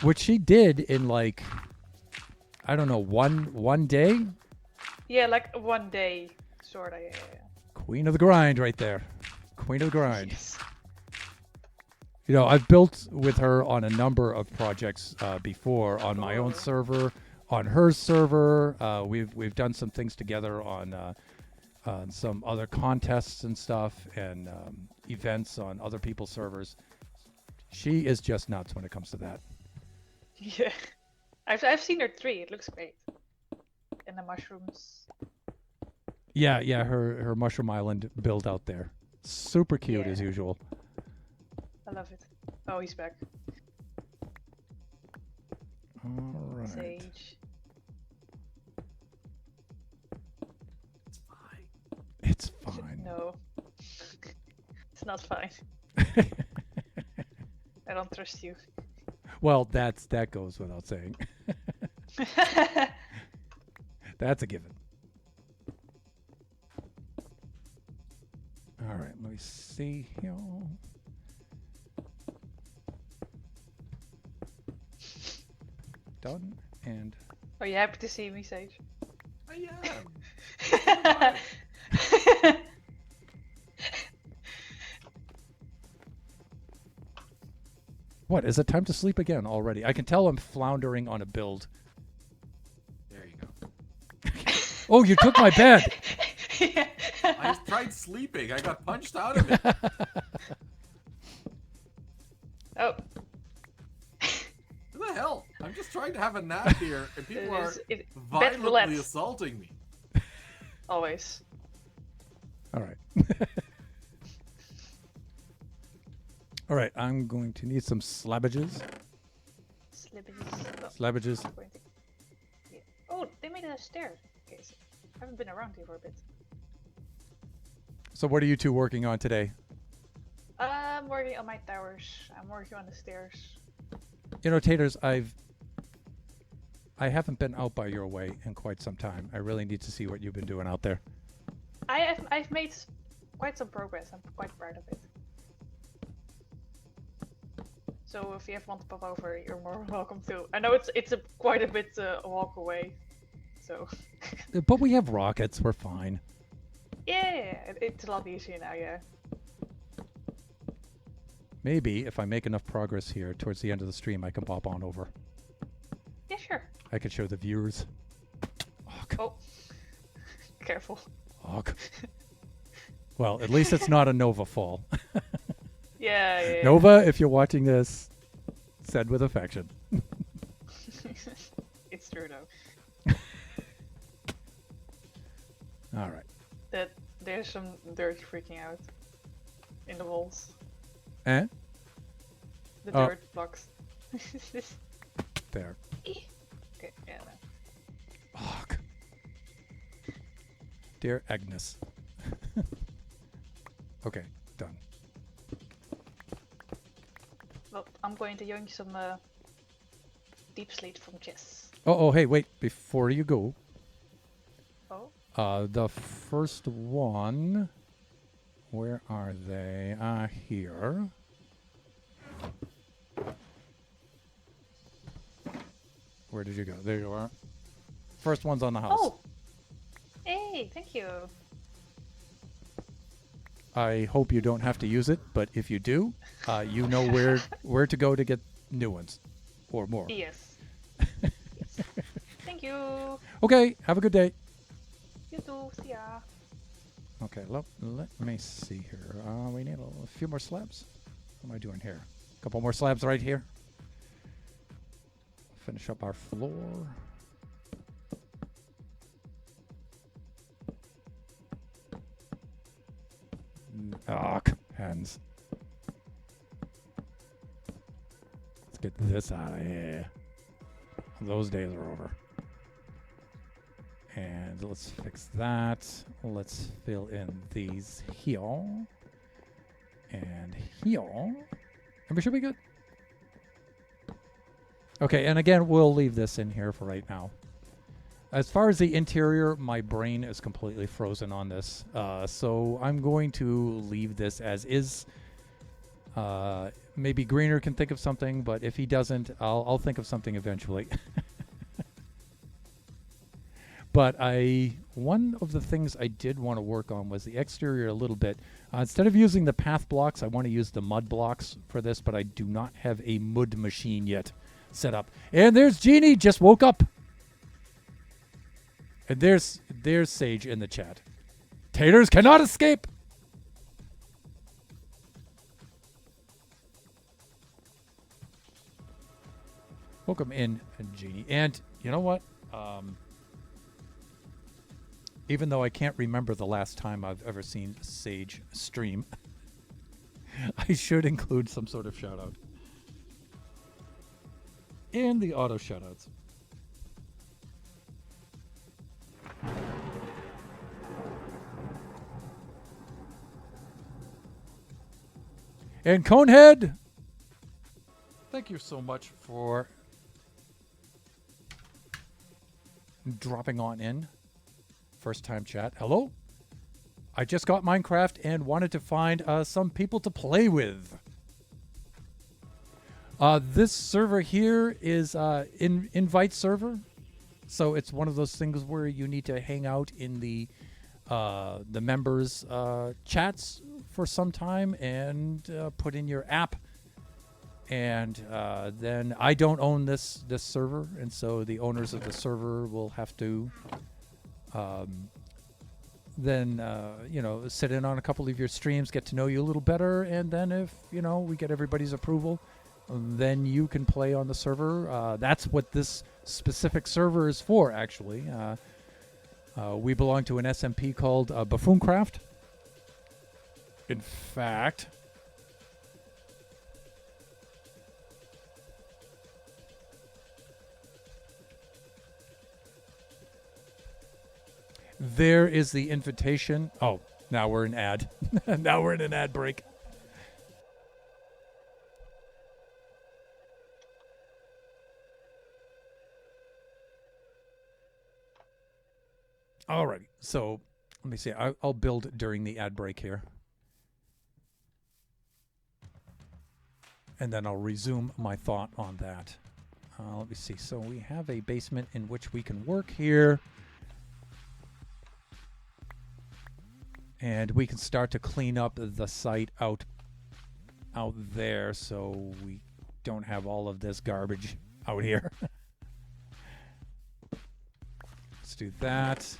which she did in like, I don't know, one day. Yeah, like one day, sorta. Yeah. Queen of the grind, right there. Queen of the grind. Yes. You know, I've built with her on a number of projects before, on my own server, on her server. We've done some things together on some other contests and stuff, and events on other people's servers. She is just nuts when it comes to that. Yeah. I've seen her tree. It looks great. And the mushrooms. Yeah, her Mushroom Island build out there. Super cute as usual. I love it. Oh, he's back. All right. Sage. It's fine. No. It's not fine. I don't trust you. Well, that goes without saying. That's a given. All right, let me see here. Done and Are you happy to see me, Sage? I am. What, is it time to sleep again already? I can tell I'm floundering on a build. There you go. Oh, you took my bed! Yeah. I tried sleeping. I got punched out of it. Oh. What the hell? I'm just trying to have a nap here, and people are Bed violently roulette. assaulting me. Always. All right. All right, I'm going to need some slabbages. Slabbages. Yeah. Oh, they made a stair. Okay, so I haven't been around here for a bit. So what are you two working on today? I'm working on my towers. I'm working on the stairs. You know, Taters, I haven't been out by your way in quite some time. I really need to see what you've been doing out there. I've made quite some progress. I'm quite proud of it. So if you ever want to pop over, you're more welcome to. I know it's quite a bit a walk away. So. But we have rockets. We're fine. Yeah, it's a lot easier now. Yeah. Maybe if I make enough progress here towards the end of the stream, I can pop on over. Yeah, sure. I can show the viewers. Oh. Careful. Well, at least it's not a Nova fall. Yeah. Nova, if you're watching this, said with affection. It's true though. All right. That there's some dirt freaking out in the walls. Eh? The Oh. dirt blocks. There. Okay, yeah. No. Dear Agnes. Okay, done. Well, I'm going to yoink some deep slate from Chess. Oh, hey, wait. Before you go, Oh. the first one, where are they? Here. Where did you go? There you are. First one's on the house. Oh! Hey, thank you. I hope you don't have to use it, but if you do, you know where to go to get new ones, or more. Yes. Yes. Thank you. Okay, have a good day. You too. See ya. Okay, let me see here. We need a few more slabs. What am I doing here? A couple more slabs right here. Finish up our floor. Hands. Let's get this out of here. Those days are over. And let's fix that. Let's fill in these here. And here. And we should be good. Okay, and again, we'll leave this in here for right now. As far as the interior, my brain is completely frozen on this. So I'm going to leave this as is. Maybe Greener can think of something, but if he doesn't, I'll think of something eventually. But one of the things I did want to work on was the exterior a little bit. Instead of using the path blocks, I want to use the mud blocks for this, but I do not have a mud machine yet set up. And there's Jeannie, just woke up. And there's Sage in the chat. Taters cannot escape. Welcome in, Jeannie. And you know what? Even though I can't remember the last time I've ever seen Sage stream, I should include some sort of shout out. And the auto shoutouts. And Conehead, thank you so much for dropping on in. First time chat. Hello. I just got Minecraft and wanted to find some people to play with. This server here is invite server. So it's one of those things where you need to hang out in the members' chats for some time and put in your app And then I don't own this server, and so the owners of the server will have to then sit in on a couple of your streams, get to know you a little better, and then if we get everybody's approval, then you can play on the server. That's what this specific server is for, actually. We belong to an SMP called Buffooncraft. In fact, there is the invitation. Oh, now we're in ad. Now we're in an ad break. Alrighty, so let me see. I'll build during the ad break here. And then I'll resume my thought on that. Let me see. So we have a basement in which we can work here. And we can start to clean up the site out there so we don't have all of this garbage out here. Let's do that.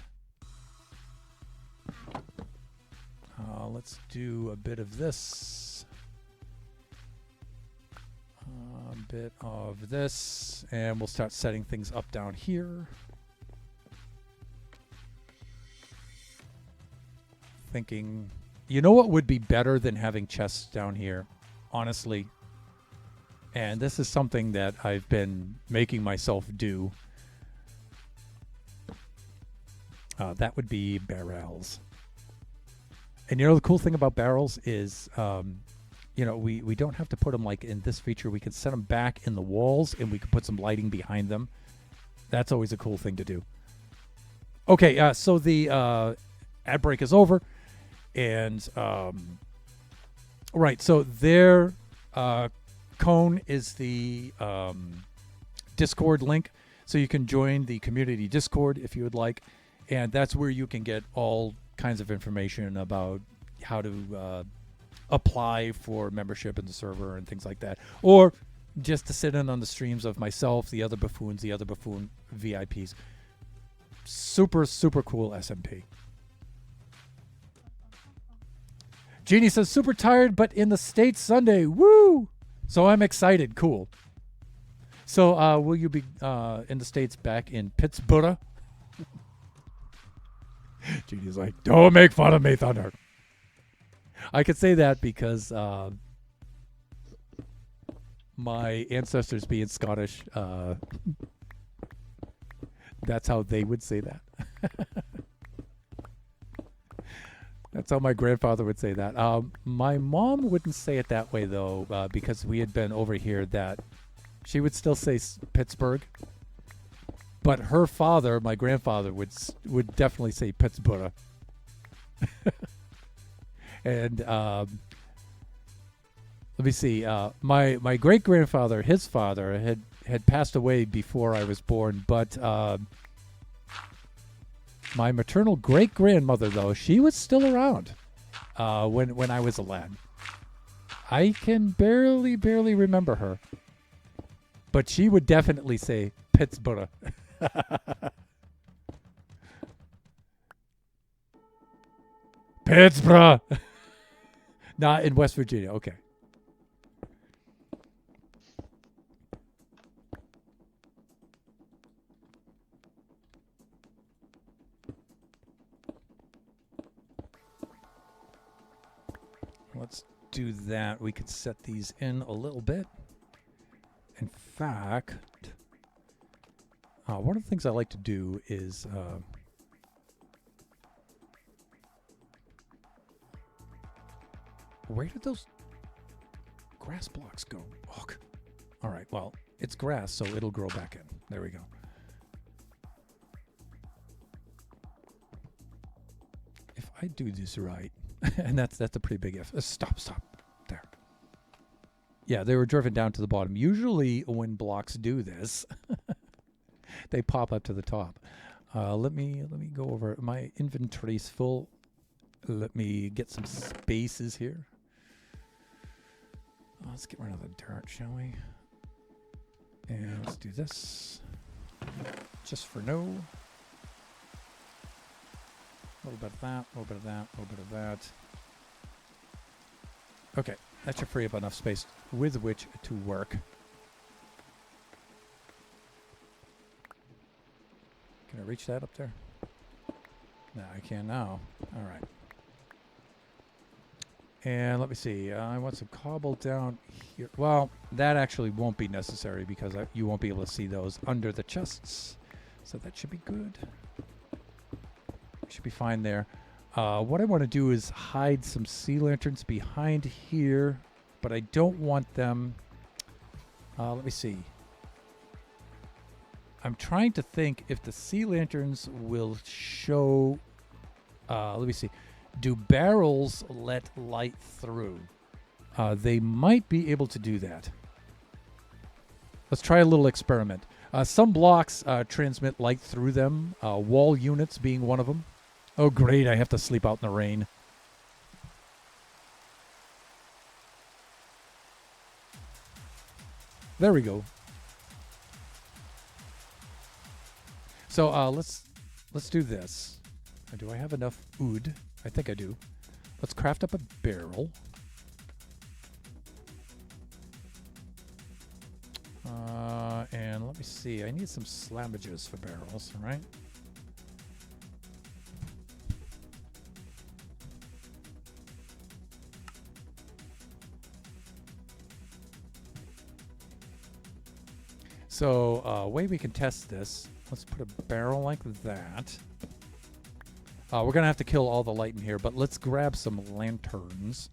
Let's do a bit of this. A bit of this. And we'll start setting things up down here. Thinking, you know what would be better than having chests down here, honestly? And this is something that I've been making myself do. That would be barrels. And the cool thing about barrels is, we don't have to put them like in this feature. We can set them back in the walls, and we can put some lighting behind them. That's always a cool thing to do. Okay, so the ad break is over. And, right, so their cone is the Discord link. So you can join the community Discord if you would like. And that's where you can get all kinds of information about how to apply for membership in the server and things like that. Or just to sit in on the streams of myself, the other Buffoons, the other Buffoon VIPs. Super, super cool SMP. Jeannie says, super tired, but in the States Sunday. Woo! So I'm excited. Cool. So will you be in the States back in Pittsburgh? Jeannie's like, don't make fun of me, Thunder. I could say that because my ancestors being Scottish, that's how they would say that. That's how my grandfather would say that. My mom wouldn't say it that way, though, because we had been over here that she would still say Pittsburgh. But her father, my grandfather, would definitely say Pittsburgh. And let me see. My great-grandfather, his father, had passed away before I was born, but my maternal great-grandmother, though, she was still around when I was a lad. I can barely remember her. But she would definitely say Pittsburgh. Pittsburgh! Not in West Virginia. Okay. Let's do that. We could set these in a little bit. In fact, one of the things I like to do is where did those grass blocks go? Oh, all right, well, it's grass, so it'll grow back in. There we go. If I do this right, and that's a pretty big if. Stop. There. Yeah, they were driven down to the bottom. Usually when blocks do this, they pop up to the top. Let me go over. My inventory's full. Let me get some spaces here. Let's get rid of the dirt, shall we? And let's do this. Just for no. A little bit of that, a little bit of that, a little bit of that. Okay, that should free up enough space with which to work. Can I reach that up there? No, I can now. All right. And let me see. I want some cobble down here. Well, that actually won't be necessary because you won't be able to see those under the chests. So that should be good. Should be fine there. What I want to do is hide some sea lanterns behind here, but I don't want them. Let me see. I'm trying to think if the sea lanterns will show. Let me see. Do barrels let light through? They might be able to do that. Let's try a little experiment. Some blocks transmit light through them, wall units being one of them. Oh, great, I have to sleep out in the rain. There we go. So let's do this. Do I have enough wood? I think I do. Let's craft up a barrel. And let me see. I need some slabbages for barrels, right? So, way we can test this. Let's put a barrel like that. We're going to have to kill all the light in here, but let's grab some lanterns.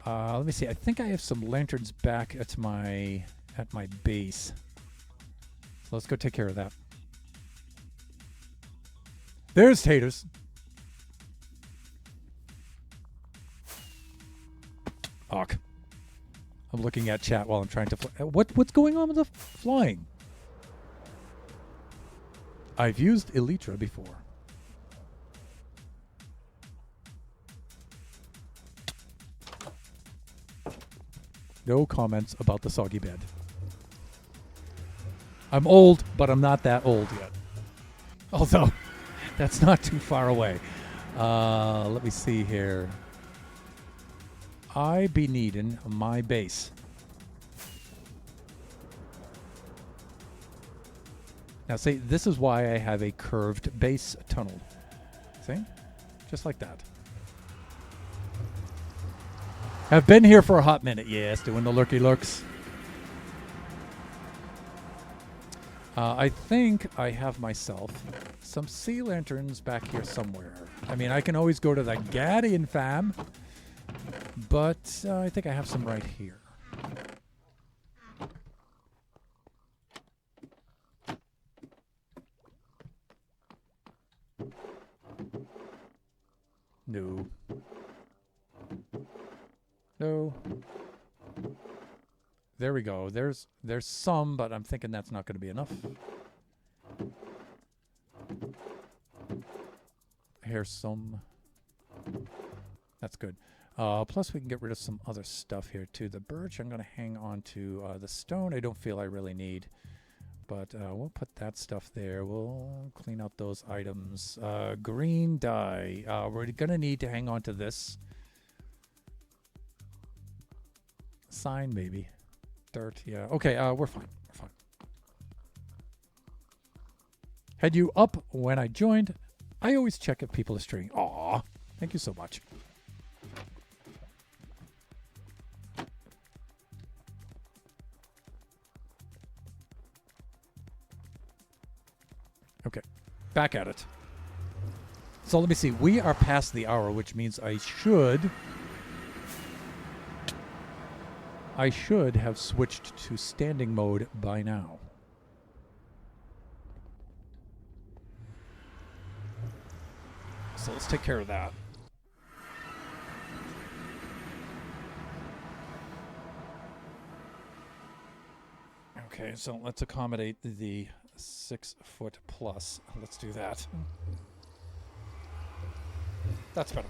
Let me see. I think I have some lanterns back at my base. So let's go take care of that. There's taters. Awk. I'm looking at chat while I'm trying to fly. What's going on with the flying? I've used Elytra before. No comments about the soggy bed. I'm old, but I'm not that old yet. Although, that's not too far away. Let me see here. I be needing my base. Now see, this is why I have a curved base tunnel. See? Just like that. Have been here for a hot minute, yes, doing the lurky lurks. I think I have myself some sea lanterns back here somewhere. I mean, I can always go to the Gadian fam, but I think I have some right here. No. No. There we go. There's some, but I'm thinking that's not going to be enough. Here's some. That's good. Plus, we can get rid of some other stuff here, too. The birch, I'm going to hang on to. The stone, I don't feel I really need. But we'll put that stuff there. We'll clean out those items. Green dye. We're going to need to hang on to this. Sign, maybe. Dirt, yeah. Okay, we're fine. We're fine. Had you up when I joined. I always check if people are streaming. Aw, thank you so much. Okay, back at it. So let me see. We are past the hour, which means I should have switched to standing mode by now. So let's take care of that. Okay, so let's accommodate the 6 foot plus. Let's do that. That's better.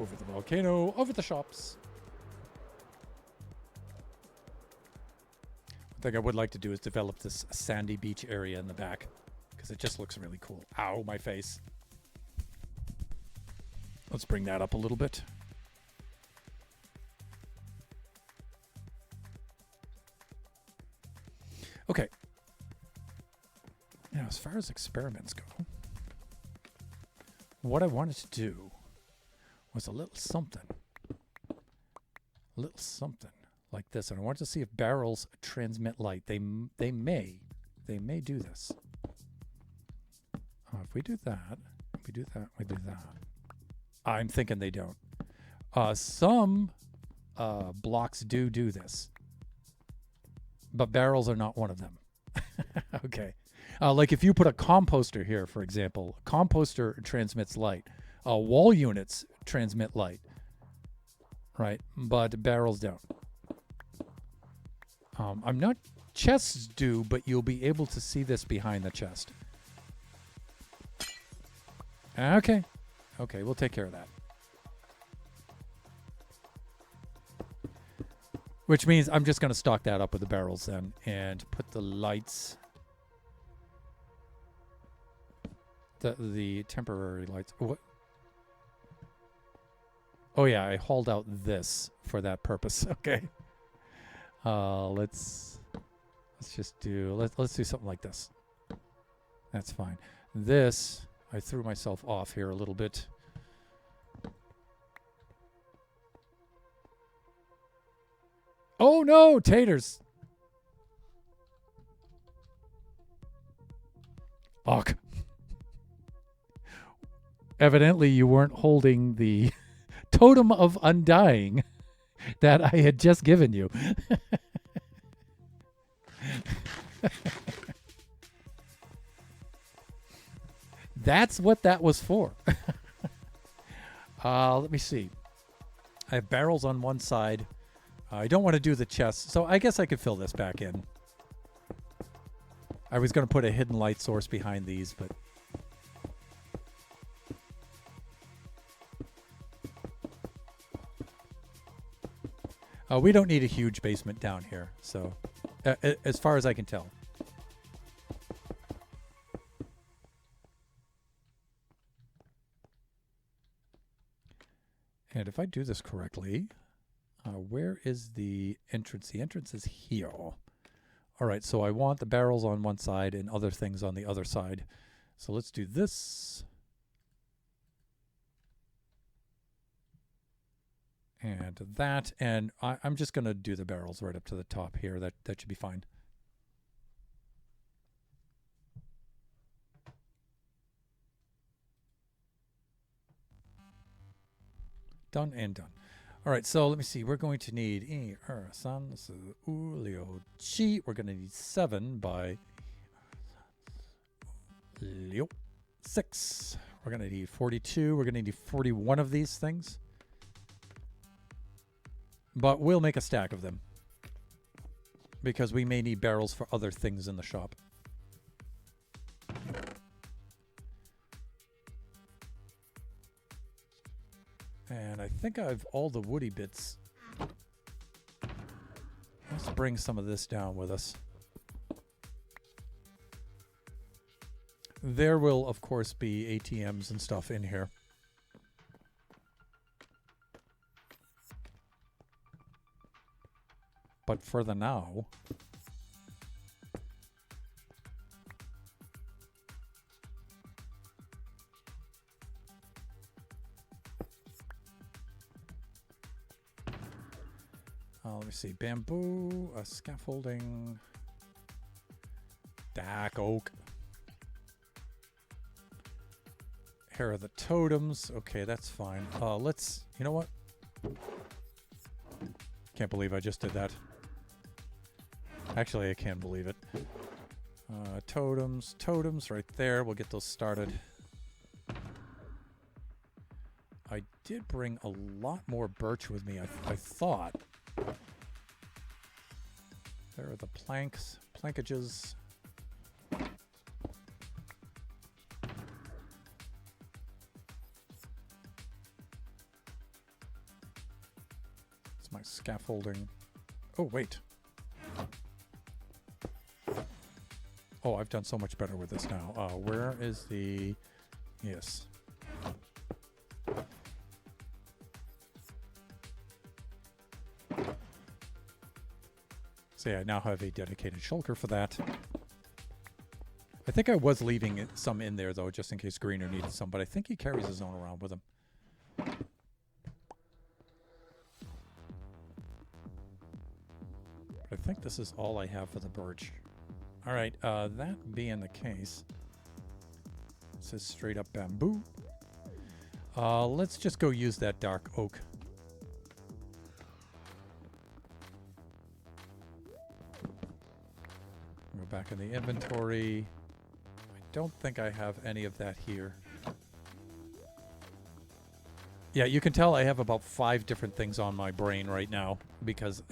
Over the volcano, over the shops. One thing I would like to do is develop this sandy beach area in the back, because it just looks really cool. Ow, my face. Let's bring that up a little bit. Okay. Now, as far as experiments go, what I wanted to do was a little something like this, and I wanted to see if barrels transmit light. They may do this. If we do that, we do that. I'm thinking they don't. Some blocks do this, but barrels are not one of them. Okay. Like if you put a composter here, for example, a composter transmits light. Wall units transmit light, right? But barrels don't. I'm not. Chests do, but you'll be able to see this behind the chest. Okay. Okay, we'll take care of that. Which means I'm just going to stock that up with the barrels then and put the lights... The temporary lights. What? Oh yeah, I hauled out this for that purpose. Okay. Let's just do let's do something like this. That's fine. This I threw myself off here a little bit. Oh no, taters. Fuck. Evidently, you weren't holding the totem of undying that I had just given you. That's what that was for. Let me see. I have barrels on one side. I don't want to do the chest, so I guess I could fill this back in. I was going to put a hidden light source behind these, but... we don't need a huge basement down here, so as far as I can tell. And if I do this correctly, where is the entrance? The entrance is here. All right, so I want the barrels on one side and other things on the other side. So let's do this. And that, and I'm just going to do the barrels right up to the top here. That should be fine. Done and done. All right, so let me see. We're going to need we're going to need 7 by 6. We're going to need 42. We're going to need 41 of these things. But we'll make a stack of them, because we may need barrels for other things in the shop. And I think I have all the woody bits. Let's bring some of this down with us. There will, of course, be ATMs and stuff in here. But for the now, let me see, bamboo, scaffolding, dark oak, hair of the totems. Okay, that's fine. Let's, you know what? Can't believe I just did that. Actually, I can believe it. Totems right there. We'll get those started. I did bring a lot more birch with me, I thought. There are the plankages. my scaffolding? Oh, wait. Oh, I've done so much better with this now. Where is the... Yes. See, I now have a dedicated shulker for that. I think I was leaving some in there, though, just in case Greener needed some, but I think he carries his own around with him. But I think this is all I have for the birch. All right, that being the case, this is straight up bamboo. Let's just go use that dark oak. Go back in the inventory. I don't think I have any of that here. Yeah, you can tell I have about 5 different things on my brain right now because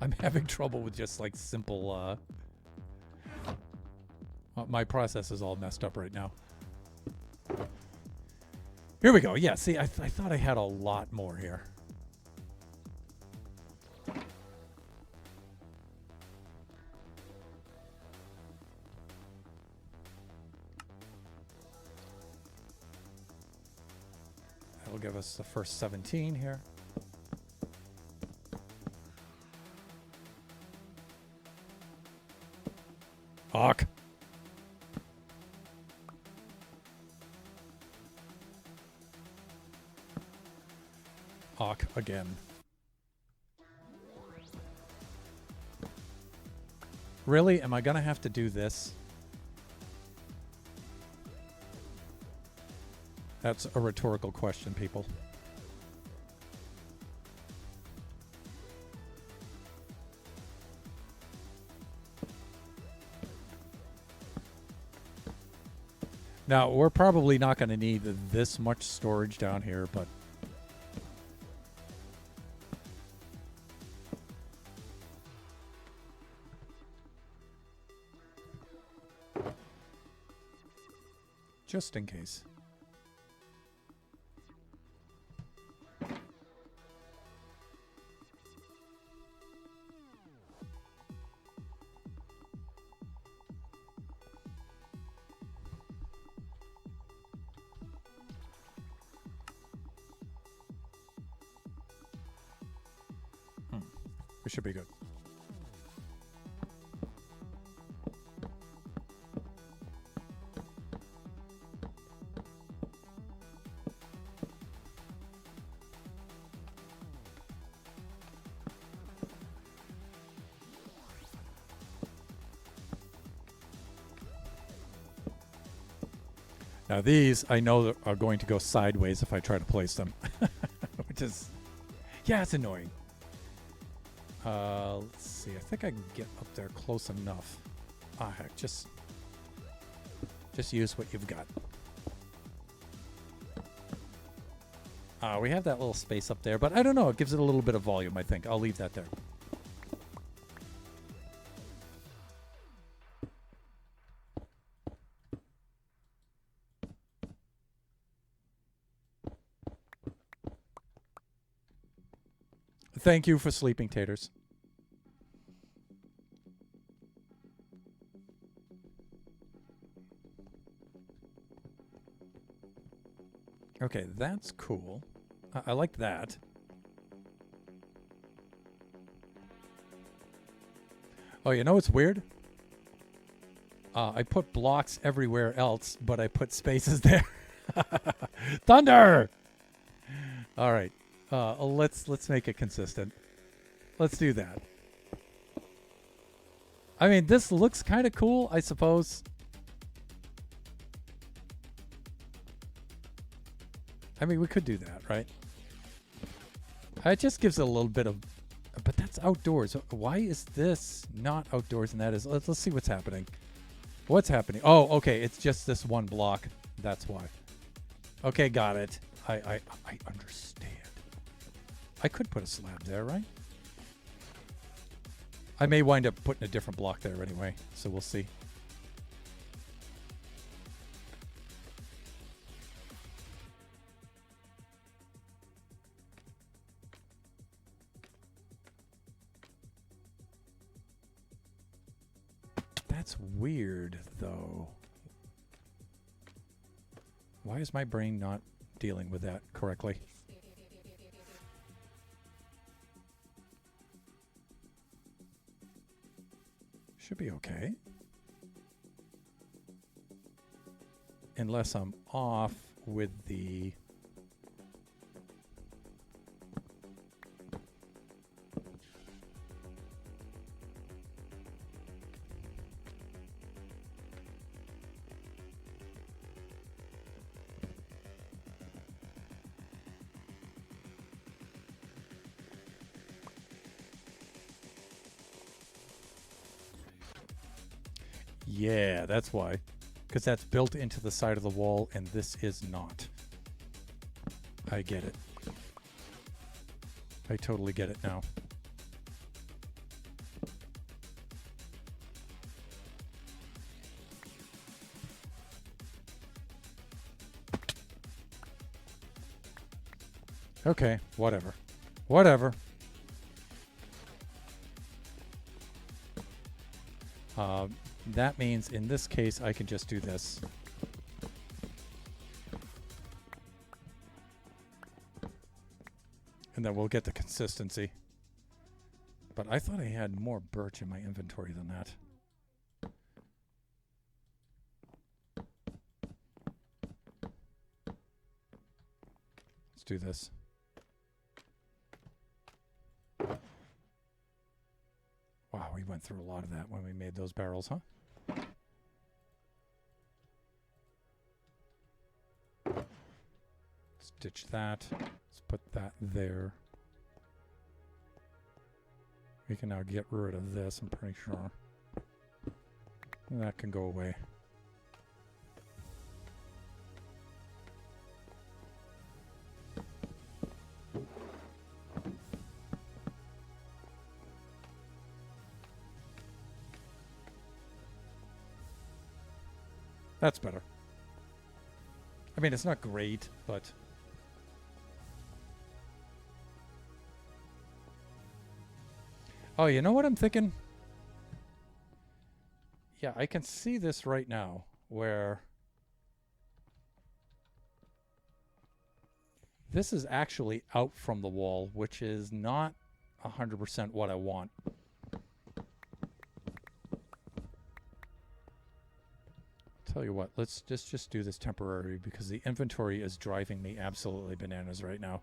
I'm having trouble with just like simple... my process is all messed up right now. Here we go. Yeah, see, I thought I had a lot more here. That'll give us the first 17 here. Hawk. Hawk again. Really? Am I gonna have to do this? That's a rhetorical question, people. Now, we're probably not going to need this much storage down here, but... just in case. We should be good. Now these, I know that are going to go sideways if I try to place them. Which is... yeah, it's annoying. Let's see. I think I can get up there close enough. Ah, heck. Just use what you've got. We have that little space up there, but I don't know. It gives it a little bit of volume, I think. I'll leave that there. Thank you for sleeping, taters. Okay, that's cool. I like that. Oh, you know what's weird? I put blocks everywhere else, but I put spaces there. Thunder! All right. Let's make it consistent. Let's do that. I mean, this looks kind of cool, I suppose. I mean, we could do that, right? It just gives it a little bit of... but that's outdoors. Why is this not outdoors and that is... Let's see what's happening. What's happening? Oh, okay. It's just this one block. That's why. Okay, got it. I understand. I could put a slab there, right? I may wind up putting a different block there anyway, so we'll see. That's weird, though. Why is my brain not dealing with that correctly? Should be okay. Unless I'm off with the... Yeah, that's why. Because that's built into the side of the wall, and this is not. I get it. I totally get it now. Okay, whatever. Whatever. That means in this case I can just do this. And then we'll get the consistency. But I thought I had more birch in my inventory than that. Let's do this. Wow, we went through a lot of that when we made those barrels, huh? Stitch that. Let's put that there. We can now get rid of this, I'm pretty sure. And that can go away. That's better. I mean, it's not great, but... Oh, you know what I'm thinking? Yeah, I can see this right now, where... This is actually out from the wall, which is not 100% what I want. Tell you what, let's just do this temporary because the inventory is driving me absolutely bananas right now.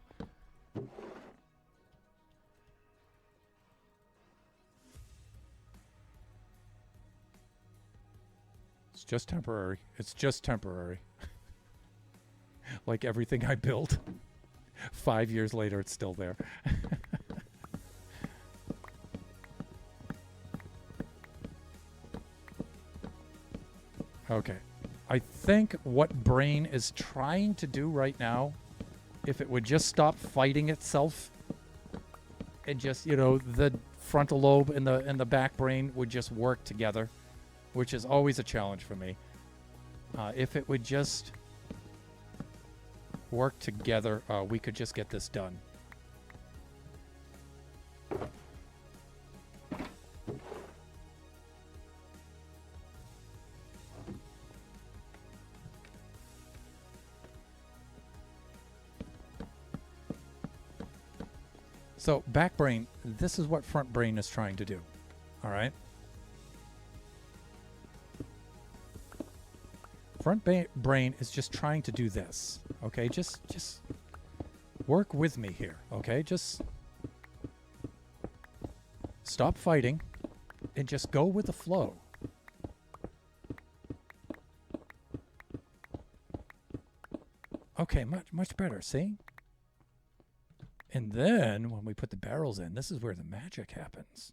It's just temporary. It's just temporary. Like everything I built. 5 years later, it's still there. Okay. I think what Brain is trying to do right now, if it would just stop fighting itself and just, you know, the frontal lobe and the back brain would just work together, which is always a challenge for me. If it would just work together, we could just get this done. So back brain, this is what front brain is trying to do. All right. Front brain is just trying to do this. Okay, just work with me here. Okay, just stop fighting and just go with the flow. Okay, much better. See? And then when we put the barrels in, this is where the magic happens.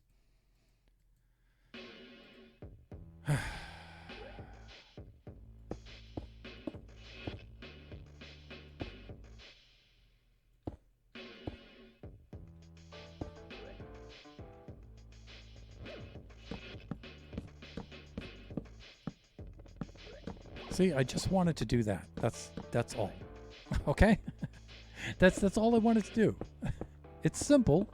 See, I just wanted to do that. That's all. Okay? That's all I wanted to do. It's simple.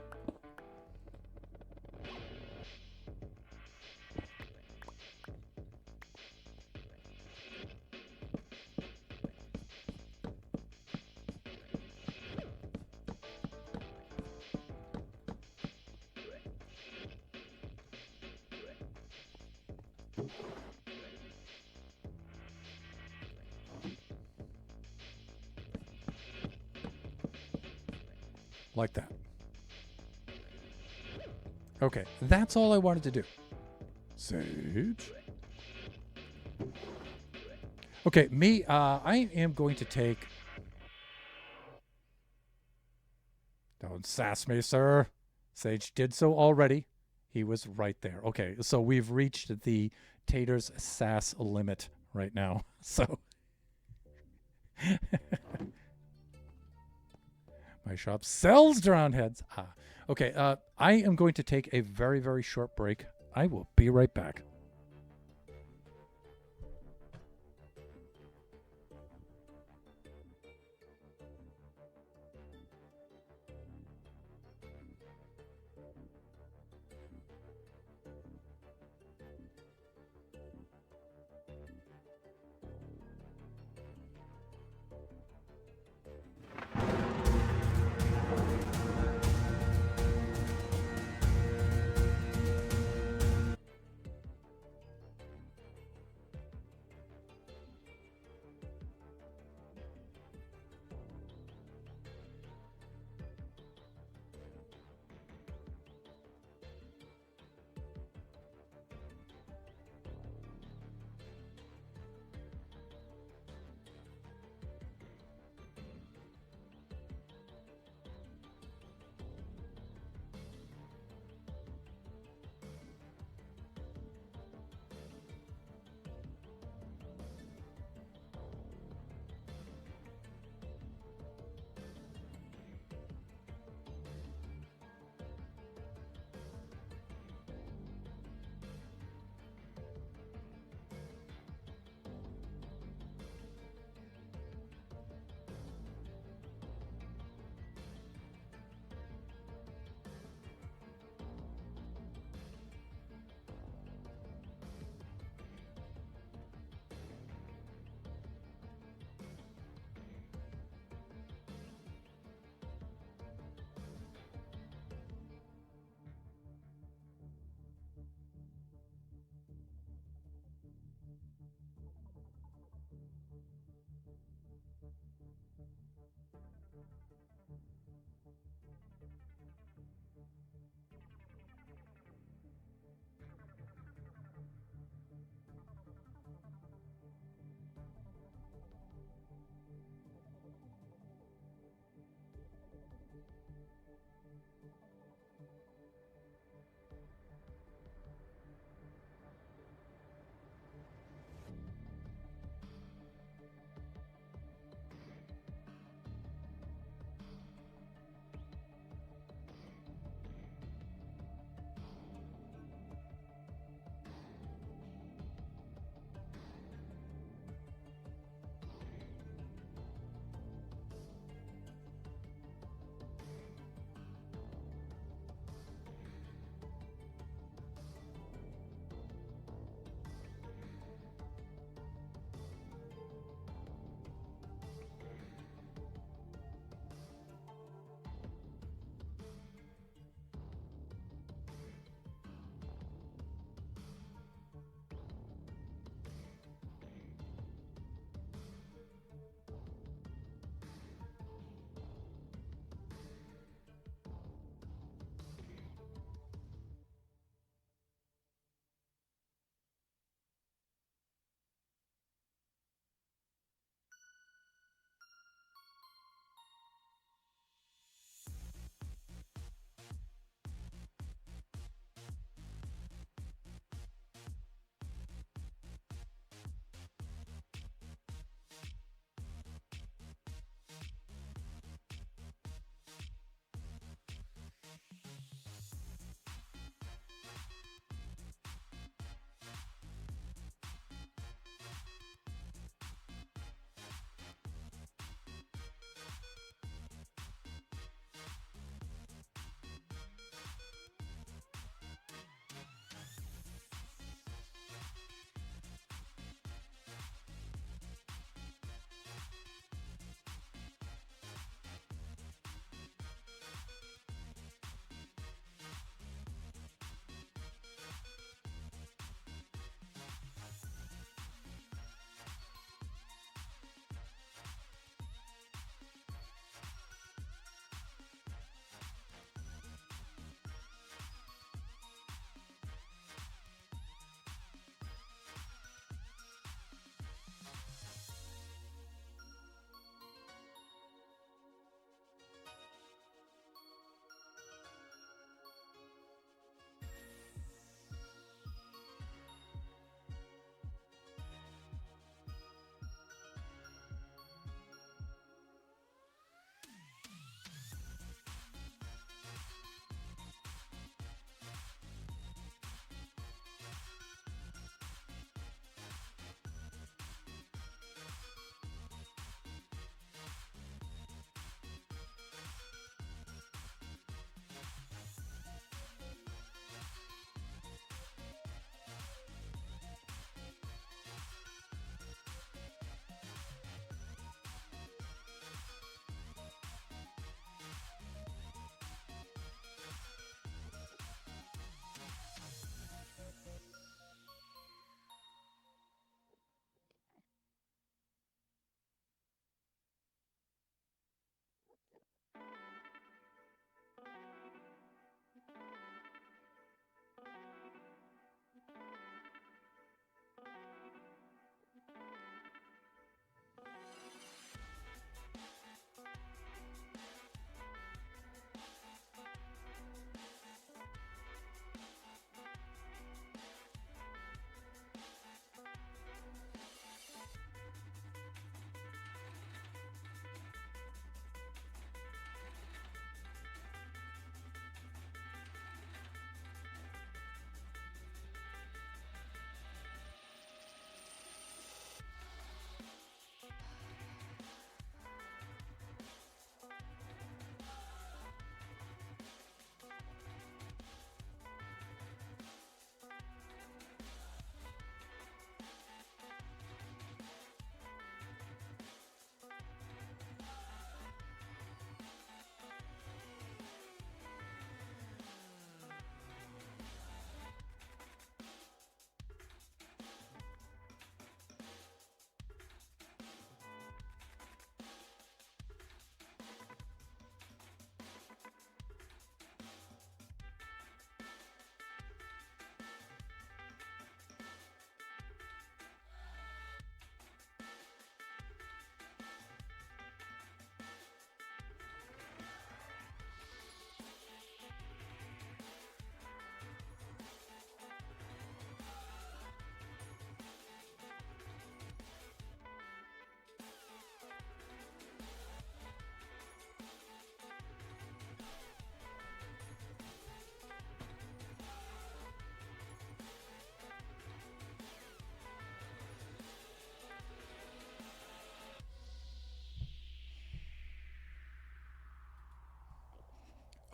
like that. Okay, that's all I wanted to do. Sage. Okay, me, I am going to take... Don't sass me, sir. Sage did so already. He was right there. Okay, so we've reached the Tater's sass limit right now. So... My shop sells drowned heads. Okay, I am going to take a very, very short break. I will be right back.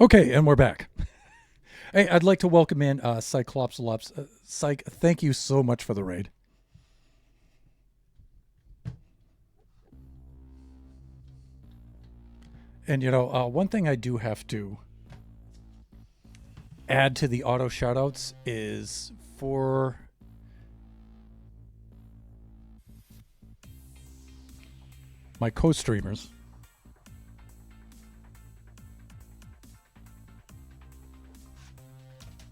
Okay, and we're back. Hey, I'd like to welcome in Cyclops Lops. Psych, thank you so much for the raid. And, one thing I do have to add to the auto shoutouts is for my co-streamers.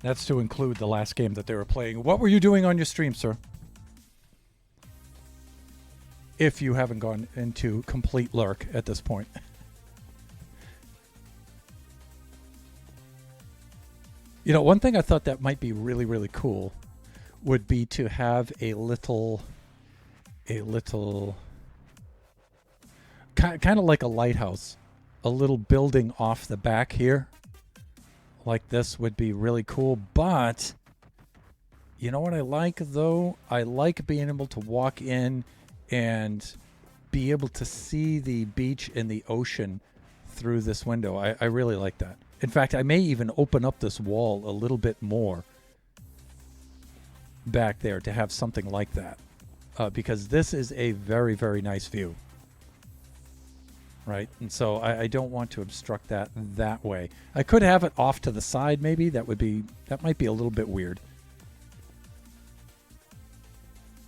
That's to include the last game that they were playing. What were you doing on your stream, sir? If you haven't gone into complete lurk at this point. One thing I thought that might be really, really cool would be to have a little kind of like a lighthouse, a little building off the back here. Like this would be really cool, but you know what I like though? I like being able to walk in and be able to see the beach and the ocean through this window. I really like that. In fact, I may even open up this wall a little bit more back there to have something like that, because this is a very, very nice view. Right, and so I don't want to obstruct that way. I could have it off to the side, maybe. That might be a little bit weird.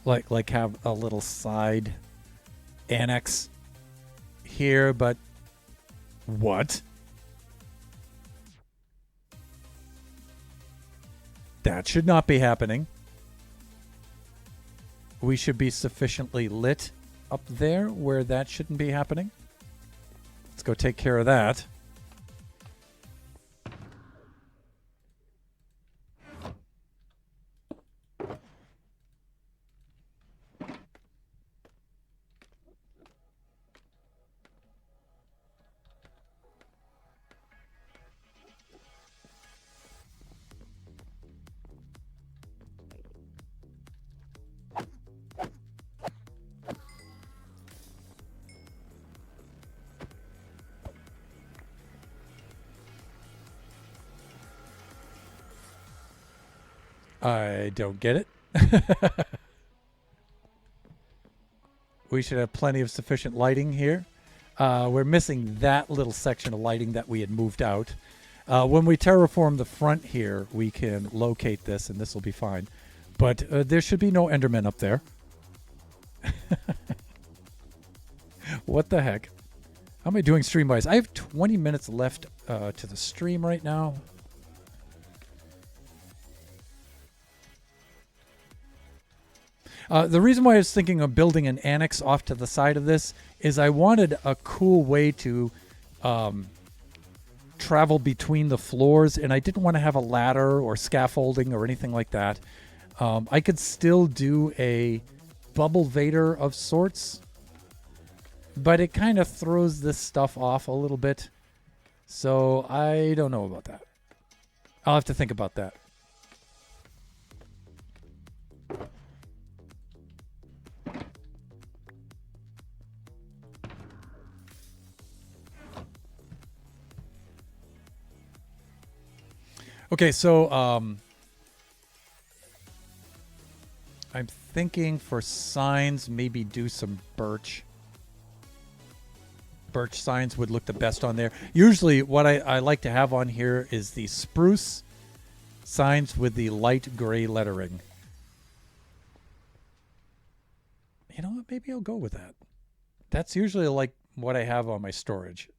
Like have a little side annex here, but what? That should not be happening. We should be sufficiently lit up there where that shouldn't be happening. Let's go take care of that. I don't get it. We should have plenty of sufficient lighting here. We're missing that little section of lighting that we had moved out. When we terraform the front here, we can locate this, and this will be fine. But there should be no Endermen up there. What the heck? How am I doing stream-wise? I have 20 minutes left to the stream right now. The reason why I was thinking of building an annex off to the side of this is I wanted a cool way to travel between the floors, and I didn't want to have a ladder or scaffolding or anything like that. I could still do a bubble Vader of sorts, but it kind of throws this stuff off a little bit. So I don't know about that. I'll have to think about that. Okay, so I'm thinking for signs, maybe do some birch. Birch signs would look the best on there. Usually what I like to have on here is the spruce signs with the light gray lettering. You know what? Maybe I'll go with that. That's usually like what I have on my storage.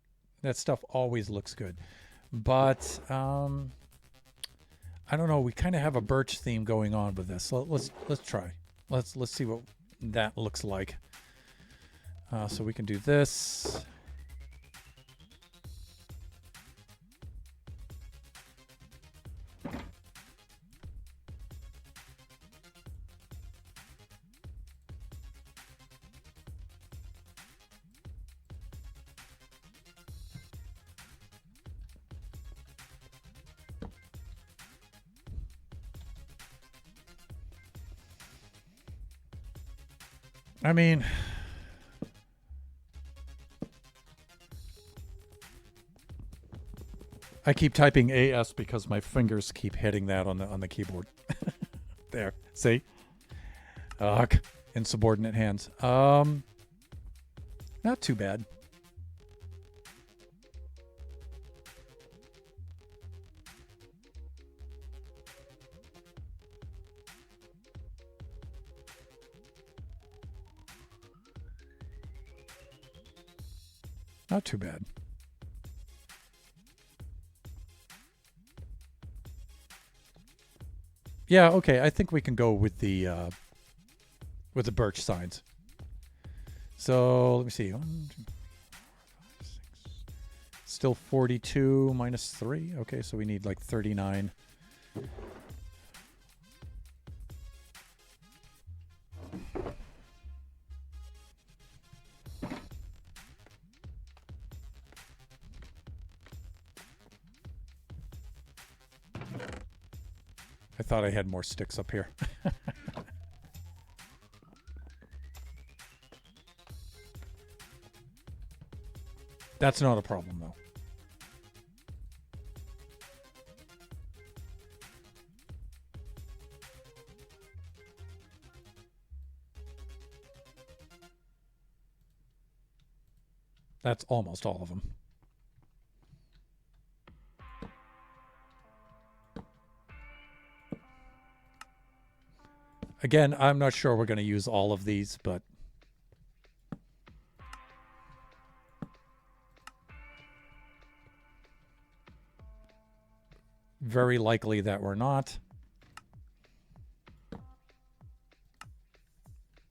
That stuff always looks good. But I don't know. We kind of have a birch theme going on with this. Let's try. Let's see what that looks like. So we can do this. I mean, I keep typing AS because my fingers keep hitting that on the keyboard. There, see? Insubordinate hands. Not too bad. Not too bad. Yeah, okay. I think we can go with the birch signs. So let me see. 1, 2, 3, 4, 5, 6. Still 42 minus 3. Okay, so we need like 39. I thought I had more sticks up here. That's not a problem, though. That's almost all of them. Again, I'm not sure we're going to use all of these, but very likely that we're not.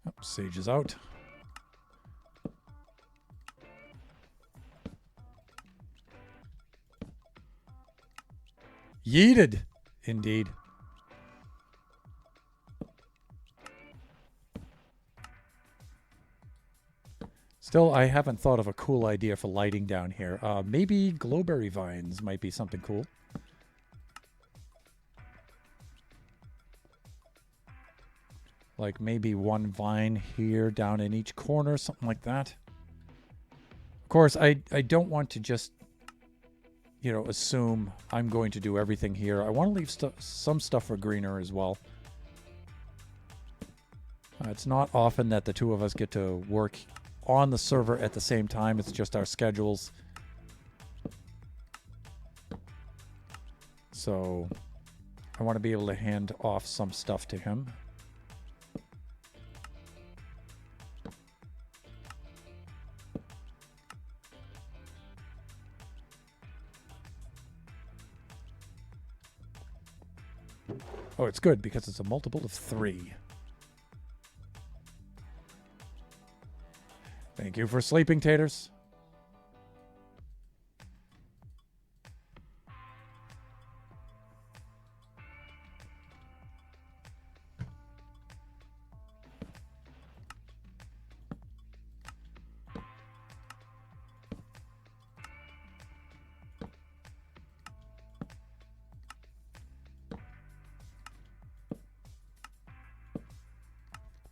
Oh, sage is out. Yeeted, indeed. Still, I haven't thought of a cool idea for lighting down here. Maybe glowberry vines might be something cool. Like maybe one vine here down in each corner, something like that. Of course, I don't want to just, you know, assume I'm going to do everything here. I want to leave some stuff for greener as well. It's not often that the two of us get to work on the server at the same time. It's just our schedules. So I want to be able to hand off some stuff to him. Oh, it's good because it's a multiple of 3. Thank you for sleeping, taters.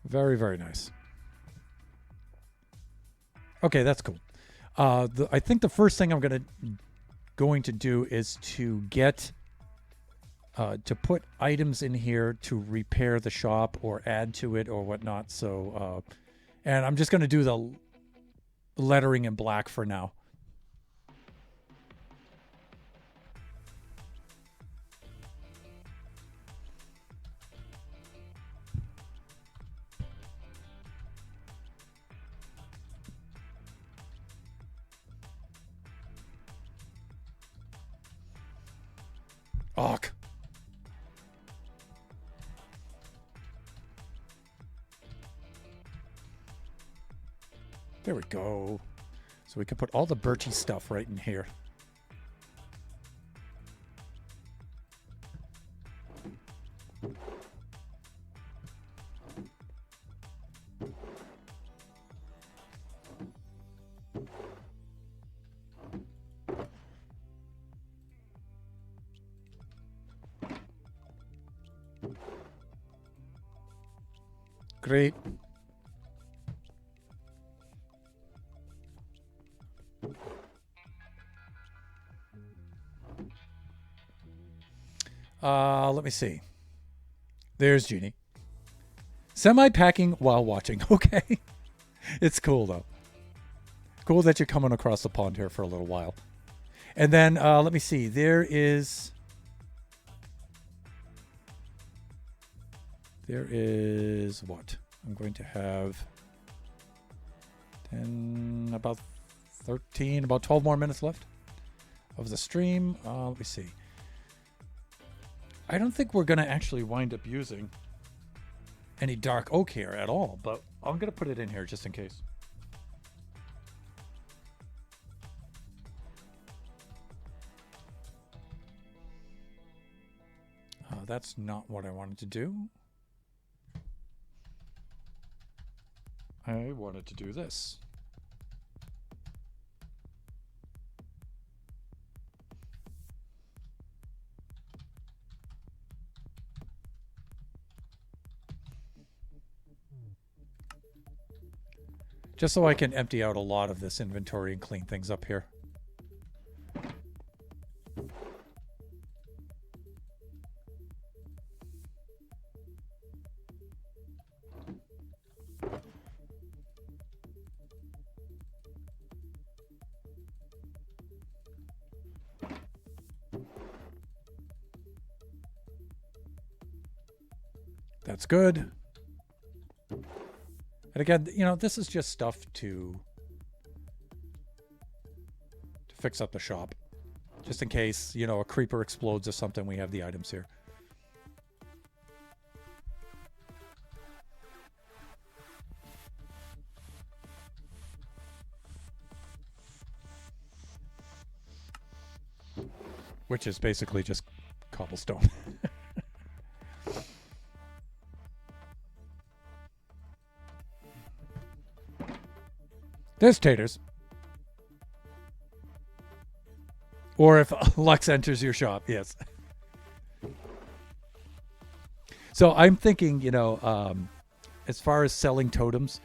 Very, very nice. Okay, that's cool. I think the first thing I'm going to do is to get to put items in here to repair the shop or add to it or whatnot. So, and I'm just going to do the lettering in black for now. Ugh. There we go. So we can put all the birchy stuff right in here. Great. Let me see. There's Jeannie. Semi-packing while watching. Okay. It's cool, though. Cool that you're coming across the pond here for a little while. And then, let me see. There is what? I'm going to have about 12 more minutes left of the stream. Let me see. I don't think we're going to actually wind up using any dark oak here at all, but I'm going to put it in here just in case. That's not what I wanted to do. I wanted to do this. Just so I can empty out a lot of this inventory and clean things up here. That's good. And again, you know, this is just stuff to fix up the shop. Just in case, you know, a creeper explodes or something, we have the items here. Which is basically just cobblestone. There's taters. Or if Lux enters your shop, yes. So I'm thinking, you know, as far as selling totems,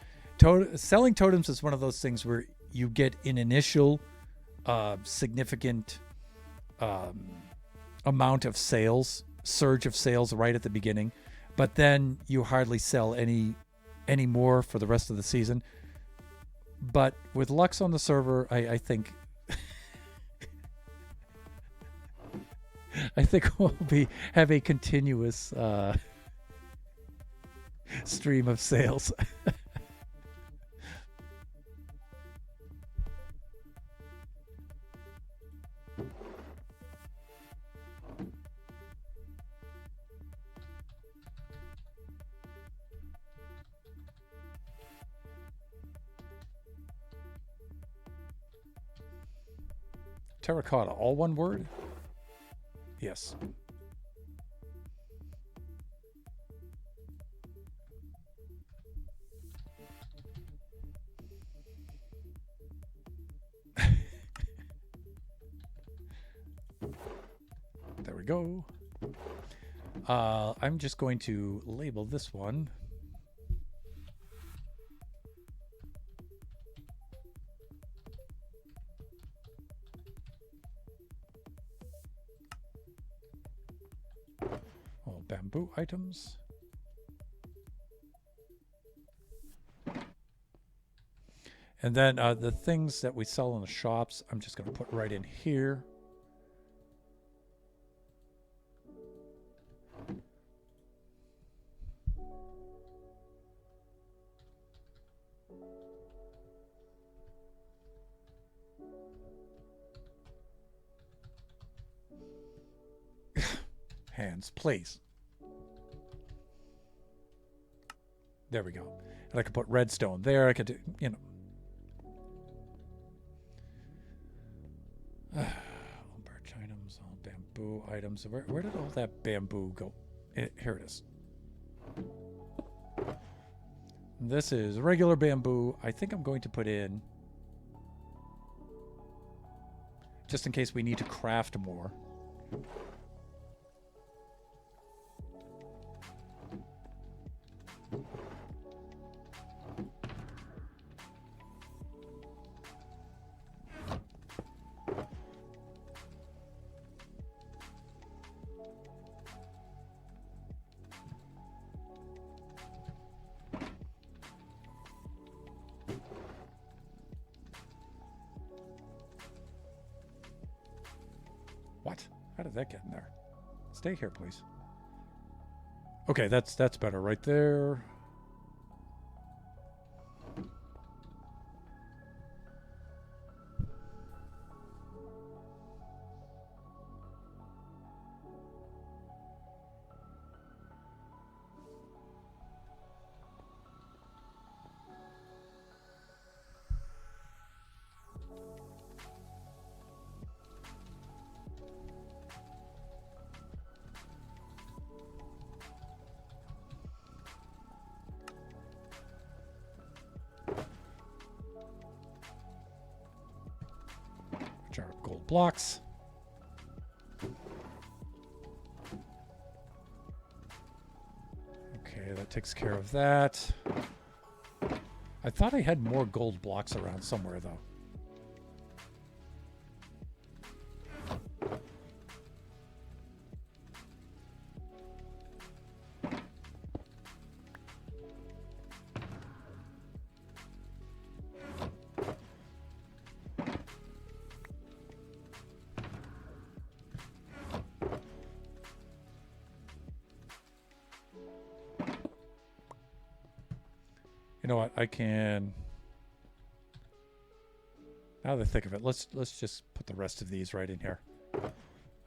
selling totems is one of those things where you get an initial significant amount of sales, surge of sales right at the beginning, but then you hardly sell any more for the rest of the season. But with Lux on the server, I think I think we'll have a continuous stream of sales. Terracotta, all one word? Yes. There we go. I'm just going to label this one. All bamboo items. And then the things that we sell in the shops, I'm just going to put right in here. Hands, please. There we go. And I could put redstone there. I could do, you know. All birch items, all bamboo items. Where did all that bamboo go? Here it is. This is regular bamboo. I think I'm going to put in, just in case we need to craft more. What? How did that get in there? Stay here, please. Okay, that's better right there. Which are gold blocks. Okay, that takes care of that. I thought I had more gold blocks around somewhere, though. You know what? I can. Now that I think of it, let's just put the rest of these right in here.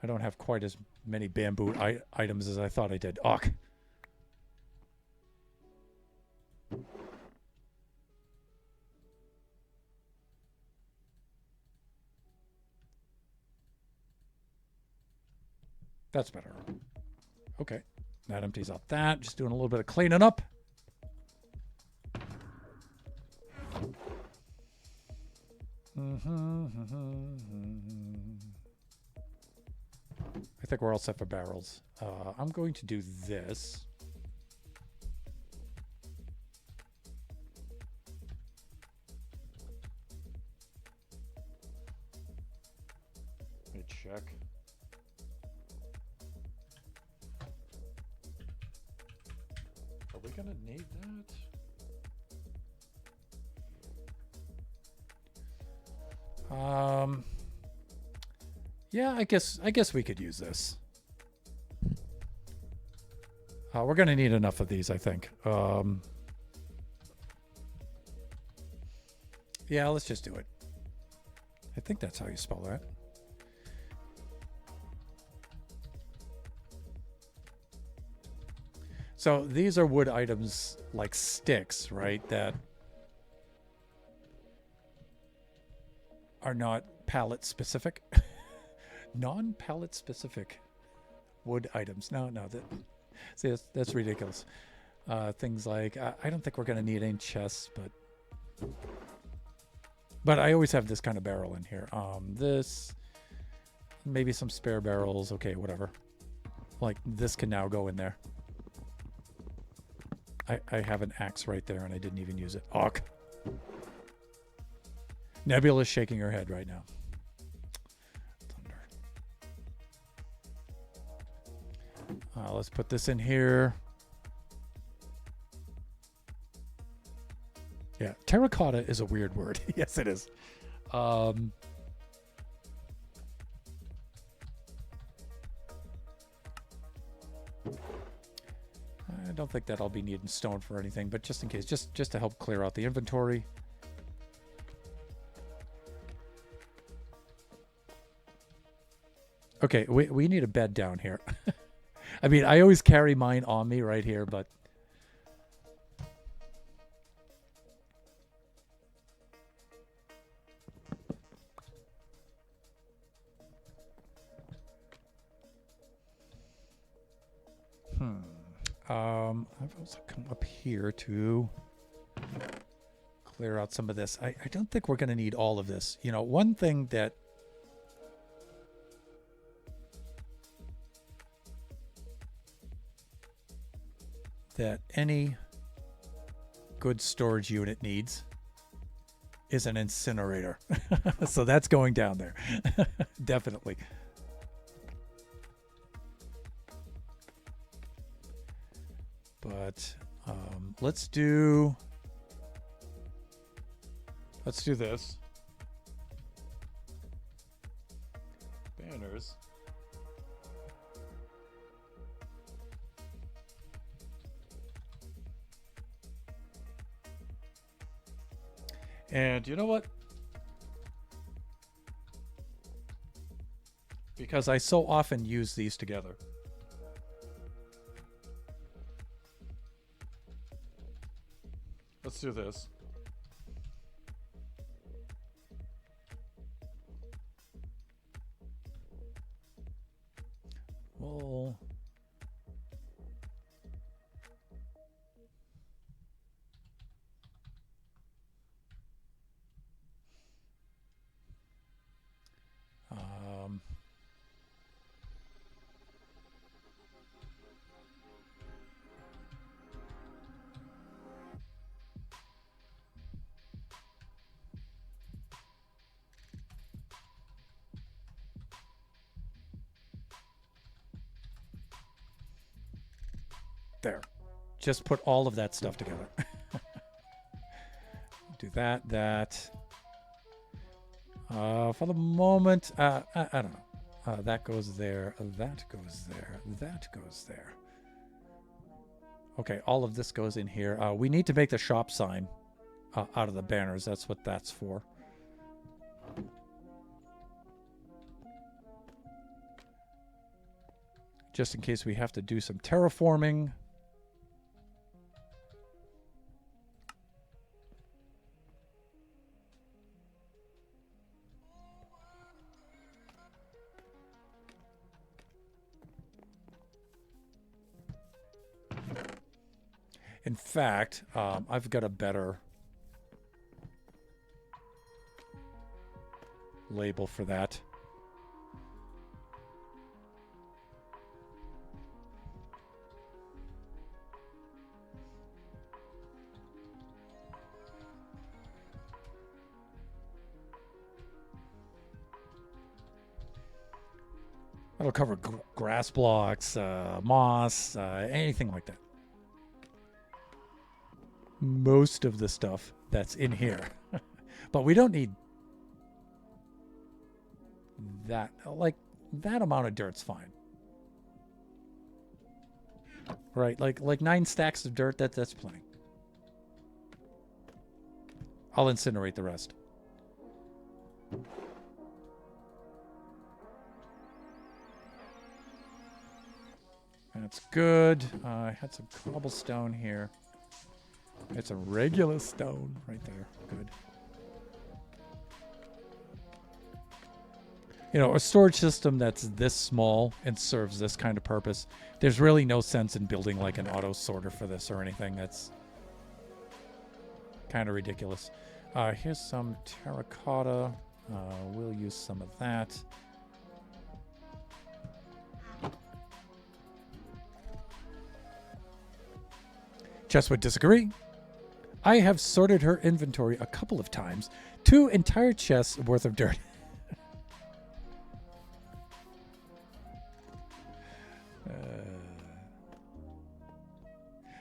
I don't have quite as many bamboo items as I thought I did. Ugh. That's better. Okay. That empties out that. Just doing a little bit of cleaning up. I think we're all set for barrels. I'm going to do this. Let me check. Are we gonna need that? Yeah, I guess we could use this. We're gonna need enough of these, I think. Yeah, let's just do it. I think that's how you spell that. So these are wood items like sticks, right? That are not palette specific. Non-palette specific wood items. No, see, that's ridiculous. Things like, I don't think we're going to need any chests, but I always have this kind of barrel in here. This, maybe some spare barrels. Okay, whatever. Like this can now go in there. I have an axe right there and I didn't even use it. Awk. Nebula's shaking her head right now. Thunder. Let's put this in here. Yeah, terracotta is a weird word. Yes, it is. I don't think that I'll be needing stone for anything, but just in case, just to help clear out the inventory. Okay, we need a bed down here. I mean, I always carry mine on me right here, but... I've also come up here to clear out some of this. I don't think we're going to need all of this. You know, one thing that any good storage unit needs is an incinerator. So that's going down there. Definitely. But let's do this. Banners. And you know what? Because I so often use these together. Let's do this. Well, um, there. Just put all of that stuff together. Do that, that. For the moment, I don't know. That goes there, that goes there, that goes there. Okay, all of this goes in here. We need to make the shop sign out of the banners. That's what that's for. Just in case we have to do some terraforming. In fact, I've got a better label for that. That'll cover grass blocks, moss, anything like that. Most of the stuff that's in here. But we don't need that. Like, that amount of dirt's fine. Right, like 9 stacks of dirt, that's plenty. I'll incinerate the rest. That's good. I had some cobblestone here. It's a regular stone right there. Good. You know, a storage system that's this small and serves this kind of purpose, there's really no sense in building like an auto sorter for this or anything. That's kind of ridiculous. Here's some terracotta. We'll use some of that. Jess would disagree. I have sorted her inventory a couple of times. 2 entire chests worth of dirt.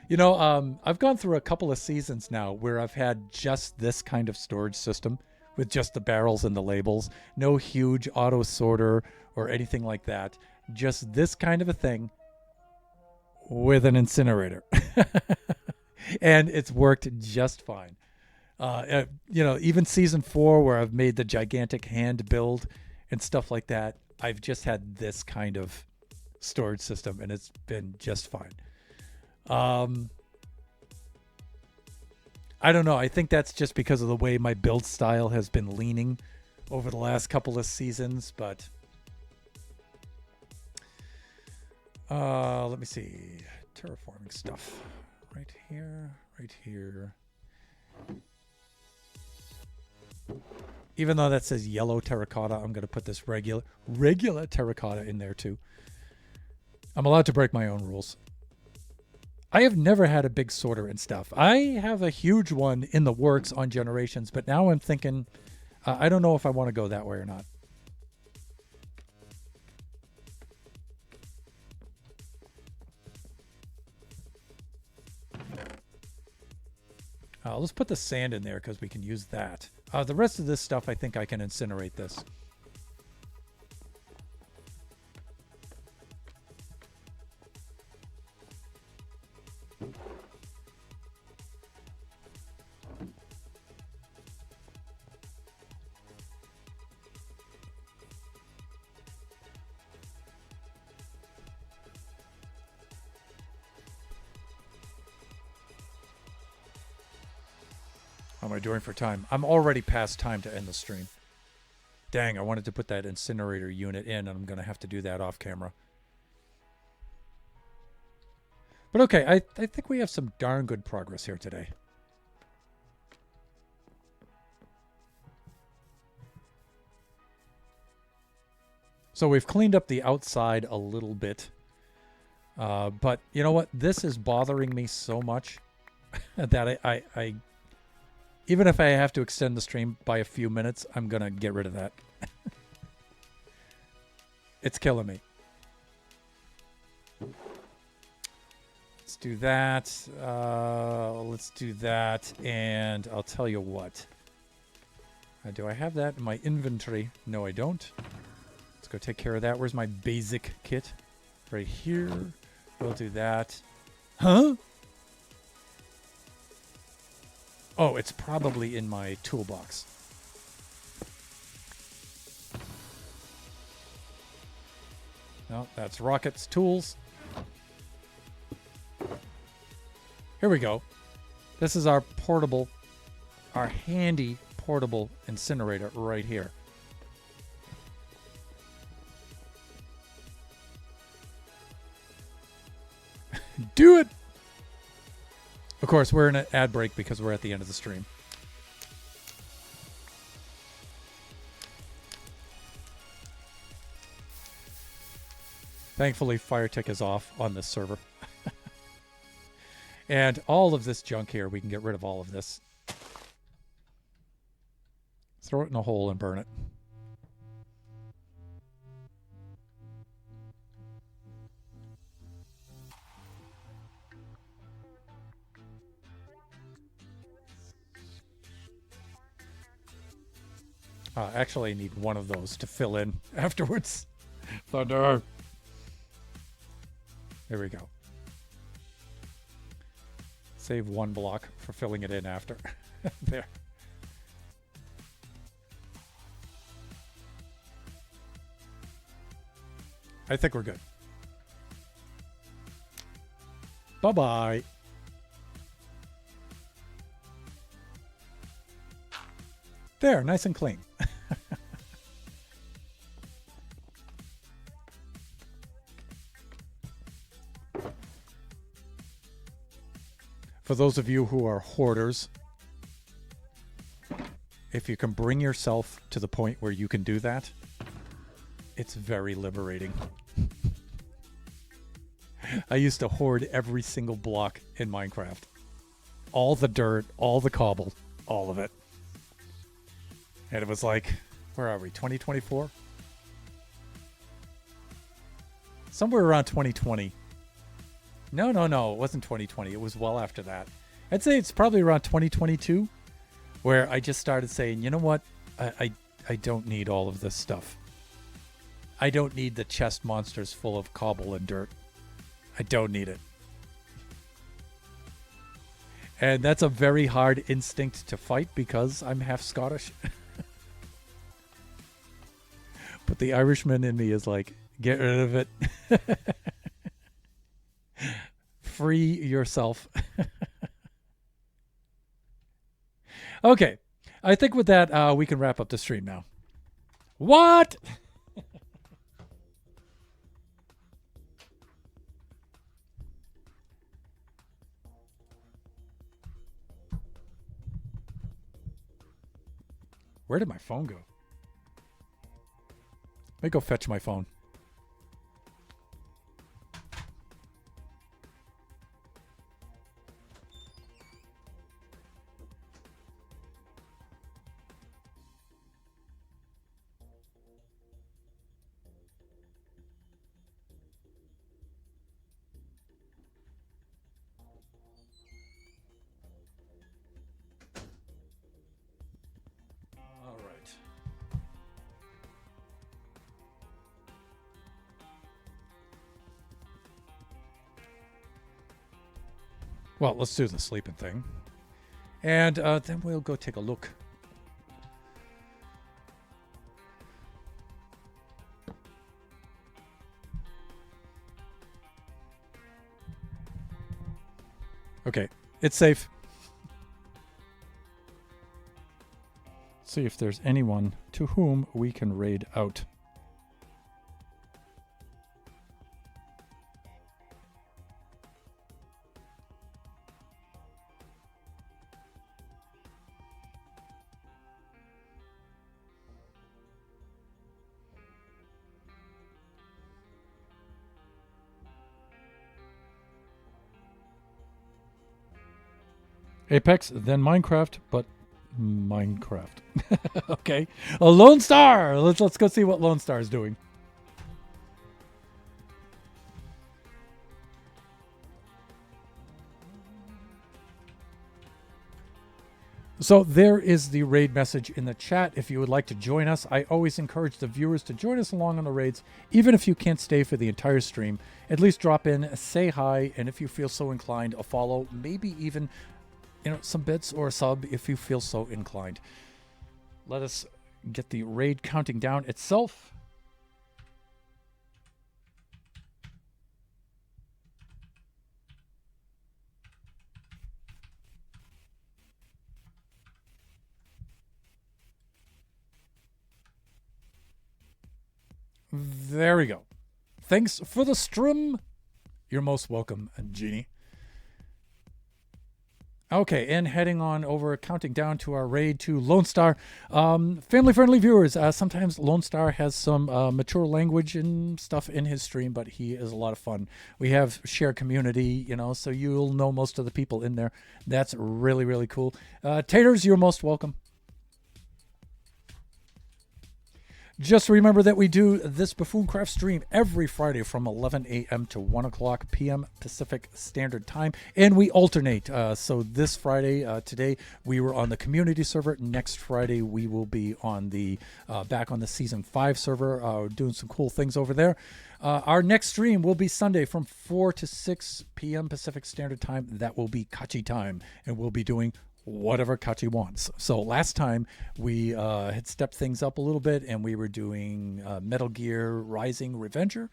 You know, I've gone through a couple of seasons now where I've had just this kind of storage system with just the barrels and the labels. No huge auto sorter or anything like that. Just this kind of a thing with an incinerator. And it's worked just fine. You know, even season 4 where I've made the gigantic hand build and stuff like that, I've just had this kind of storage system and it's been just fine. I don't know. I think that's just because of the way my build style has been leaning over the last couple of seasons, but let me see. Terraforming stuff. Right here, right here. Even though that says yellow terracotta, I'm going to put this regular terracotta in there too. I'm allowed to break my own rules. I have never had a big sorter and stuff. I have a huge one in the works on Generations, but now I'm thinking, I don't know if I want to go that way or not. Let's put the sand in there because we can use that. The rest of this stuff, I think I can incinerate this. How am I doing for time? I'm already past time to end the stream. Dang, I wanted to put that incinerator unit in, and I'm going to have to do that off camera. But okay, I think we have some darn good progress here today. So we've cleaned up the outside a little bit. But you know what? This is bothering me so much that I even if I have to extend the stream by a few minutes, I'm going to get rid of that. It's killing me. Let's do that. Let's do that. And I'll tell you what. Do I have that in my inventory? No, I don't. Let's go take care of that. Where's my basic kit? Right here. We'll do that. Huh? Oh, it's probably in my toolbox. No, that's Rocket's tools. Here we go. This is our portable, our handy portable incinerator right here. Do it! Of course, we're in an ad break because we're at the end of the stream. Thankfully, FireTech is off on this server. And all of this junk here, we can get rid of all of this. Throw it in a hole and burn it. Actually, I need one of those to fill in afterwards. Thunder. There we go. Save one block for filling it in after. There. I think we're good. Bye-bye. There, nice and clean. For those of you who are hoarders, if you can bring yourself to the point where you can do that, it's very liberating. I used to hoard every single block in Minecraft. All the dirt, all the cobble, all of it. And it was like, where are we, 2024? Somewhere around 2020. No, it wasn't 2020. It was well after that. I'd say it's probably around 2022 where I just started saying, you know what? I don't need all of this stuff. I don't need the chest monsters full of cobble and dirt. I don't need it. And that's a very hard instinct to fight because I'm half Scottish. But the Irishman in me is like, get rid of it. Free yourself. Okay. I think with that, we can wrap up the stream now. What? Where did my phone go? Let me go fetch my phone. Well, let's do the sleeping thing. And then we'll go take a look. Okay, it's safe. see if there's anyone to whom we can raid out. Apex, then Minecraft, but Minecraft. Okay. A Lone Star! Let's go see what Lone Star is doing. So there is the raid message in the chat. If you would like to join us, I always encourage the viewers to join us along on the raids. Even if you can't stay for the entire stream, at least drop in, say hi, and if you feel so inclined, a follow, maybe even some bits or a sub if you feel so inclined. Let us get the raid counting down itself. There we go. Thanks for the stream. You're most welcome, Jeannie. Okay, and heading on over, counting down to our raid to Lone Star. Family-friendly viewers, sometimes Lone Star has some mature language and stuff in his stream, but he is a lot of fun. We have shared community, so you'll know most of the people in there. That's really, really cool. Taters, you're most welcome. Just remember that we do this Buffooncraft stream every Friday from 11 a.m. to 1 o'clock p.m. Pacific Standard Time, and we alternate. So this Friday, today, we were on the community server. Next Friday, we will be on the back on the Season 5 server, doing some cool things over there. Our next stream will be Sunday from 4 to 6 p.m. Pacific Standard Time. That will be Kachi time, and we'll be doing whatever Kachi wants. So last time we had stepped things up a little bit and we were doing Metal Gear Rising Revenger,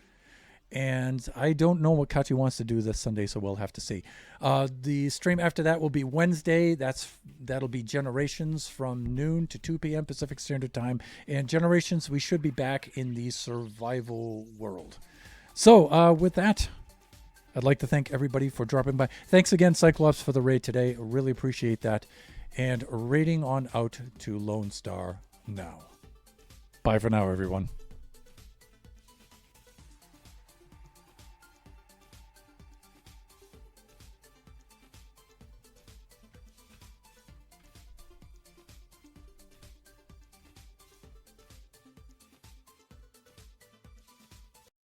and I don't know what Kachi wants to do this Sunday, so we'll have to see. The stream after that will be Wednesday. That'll be Generations from noon to 2 p.m. Pacific Standard Time, and Generations, we should be back in the survival world. So with that, I'd like to thank everybody for dropping by. Thanks again, Cyclops, for the raid today. Really appreciate that. And raiding on out to Lone Star now. Bye for now, everyone.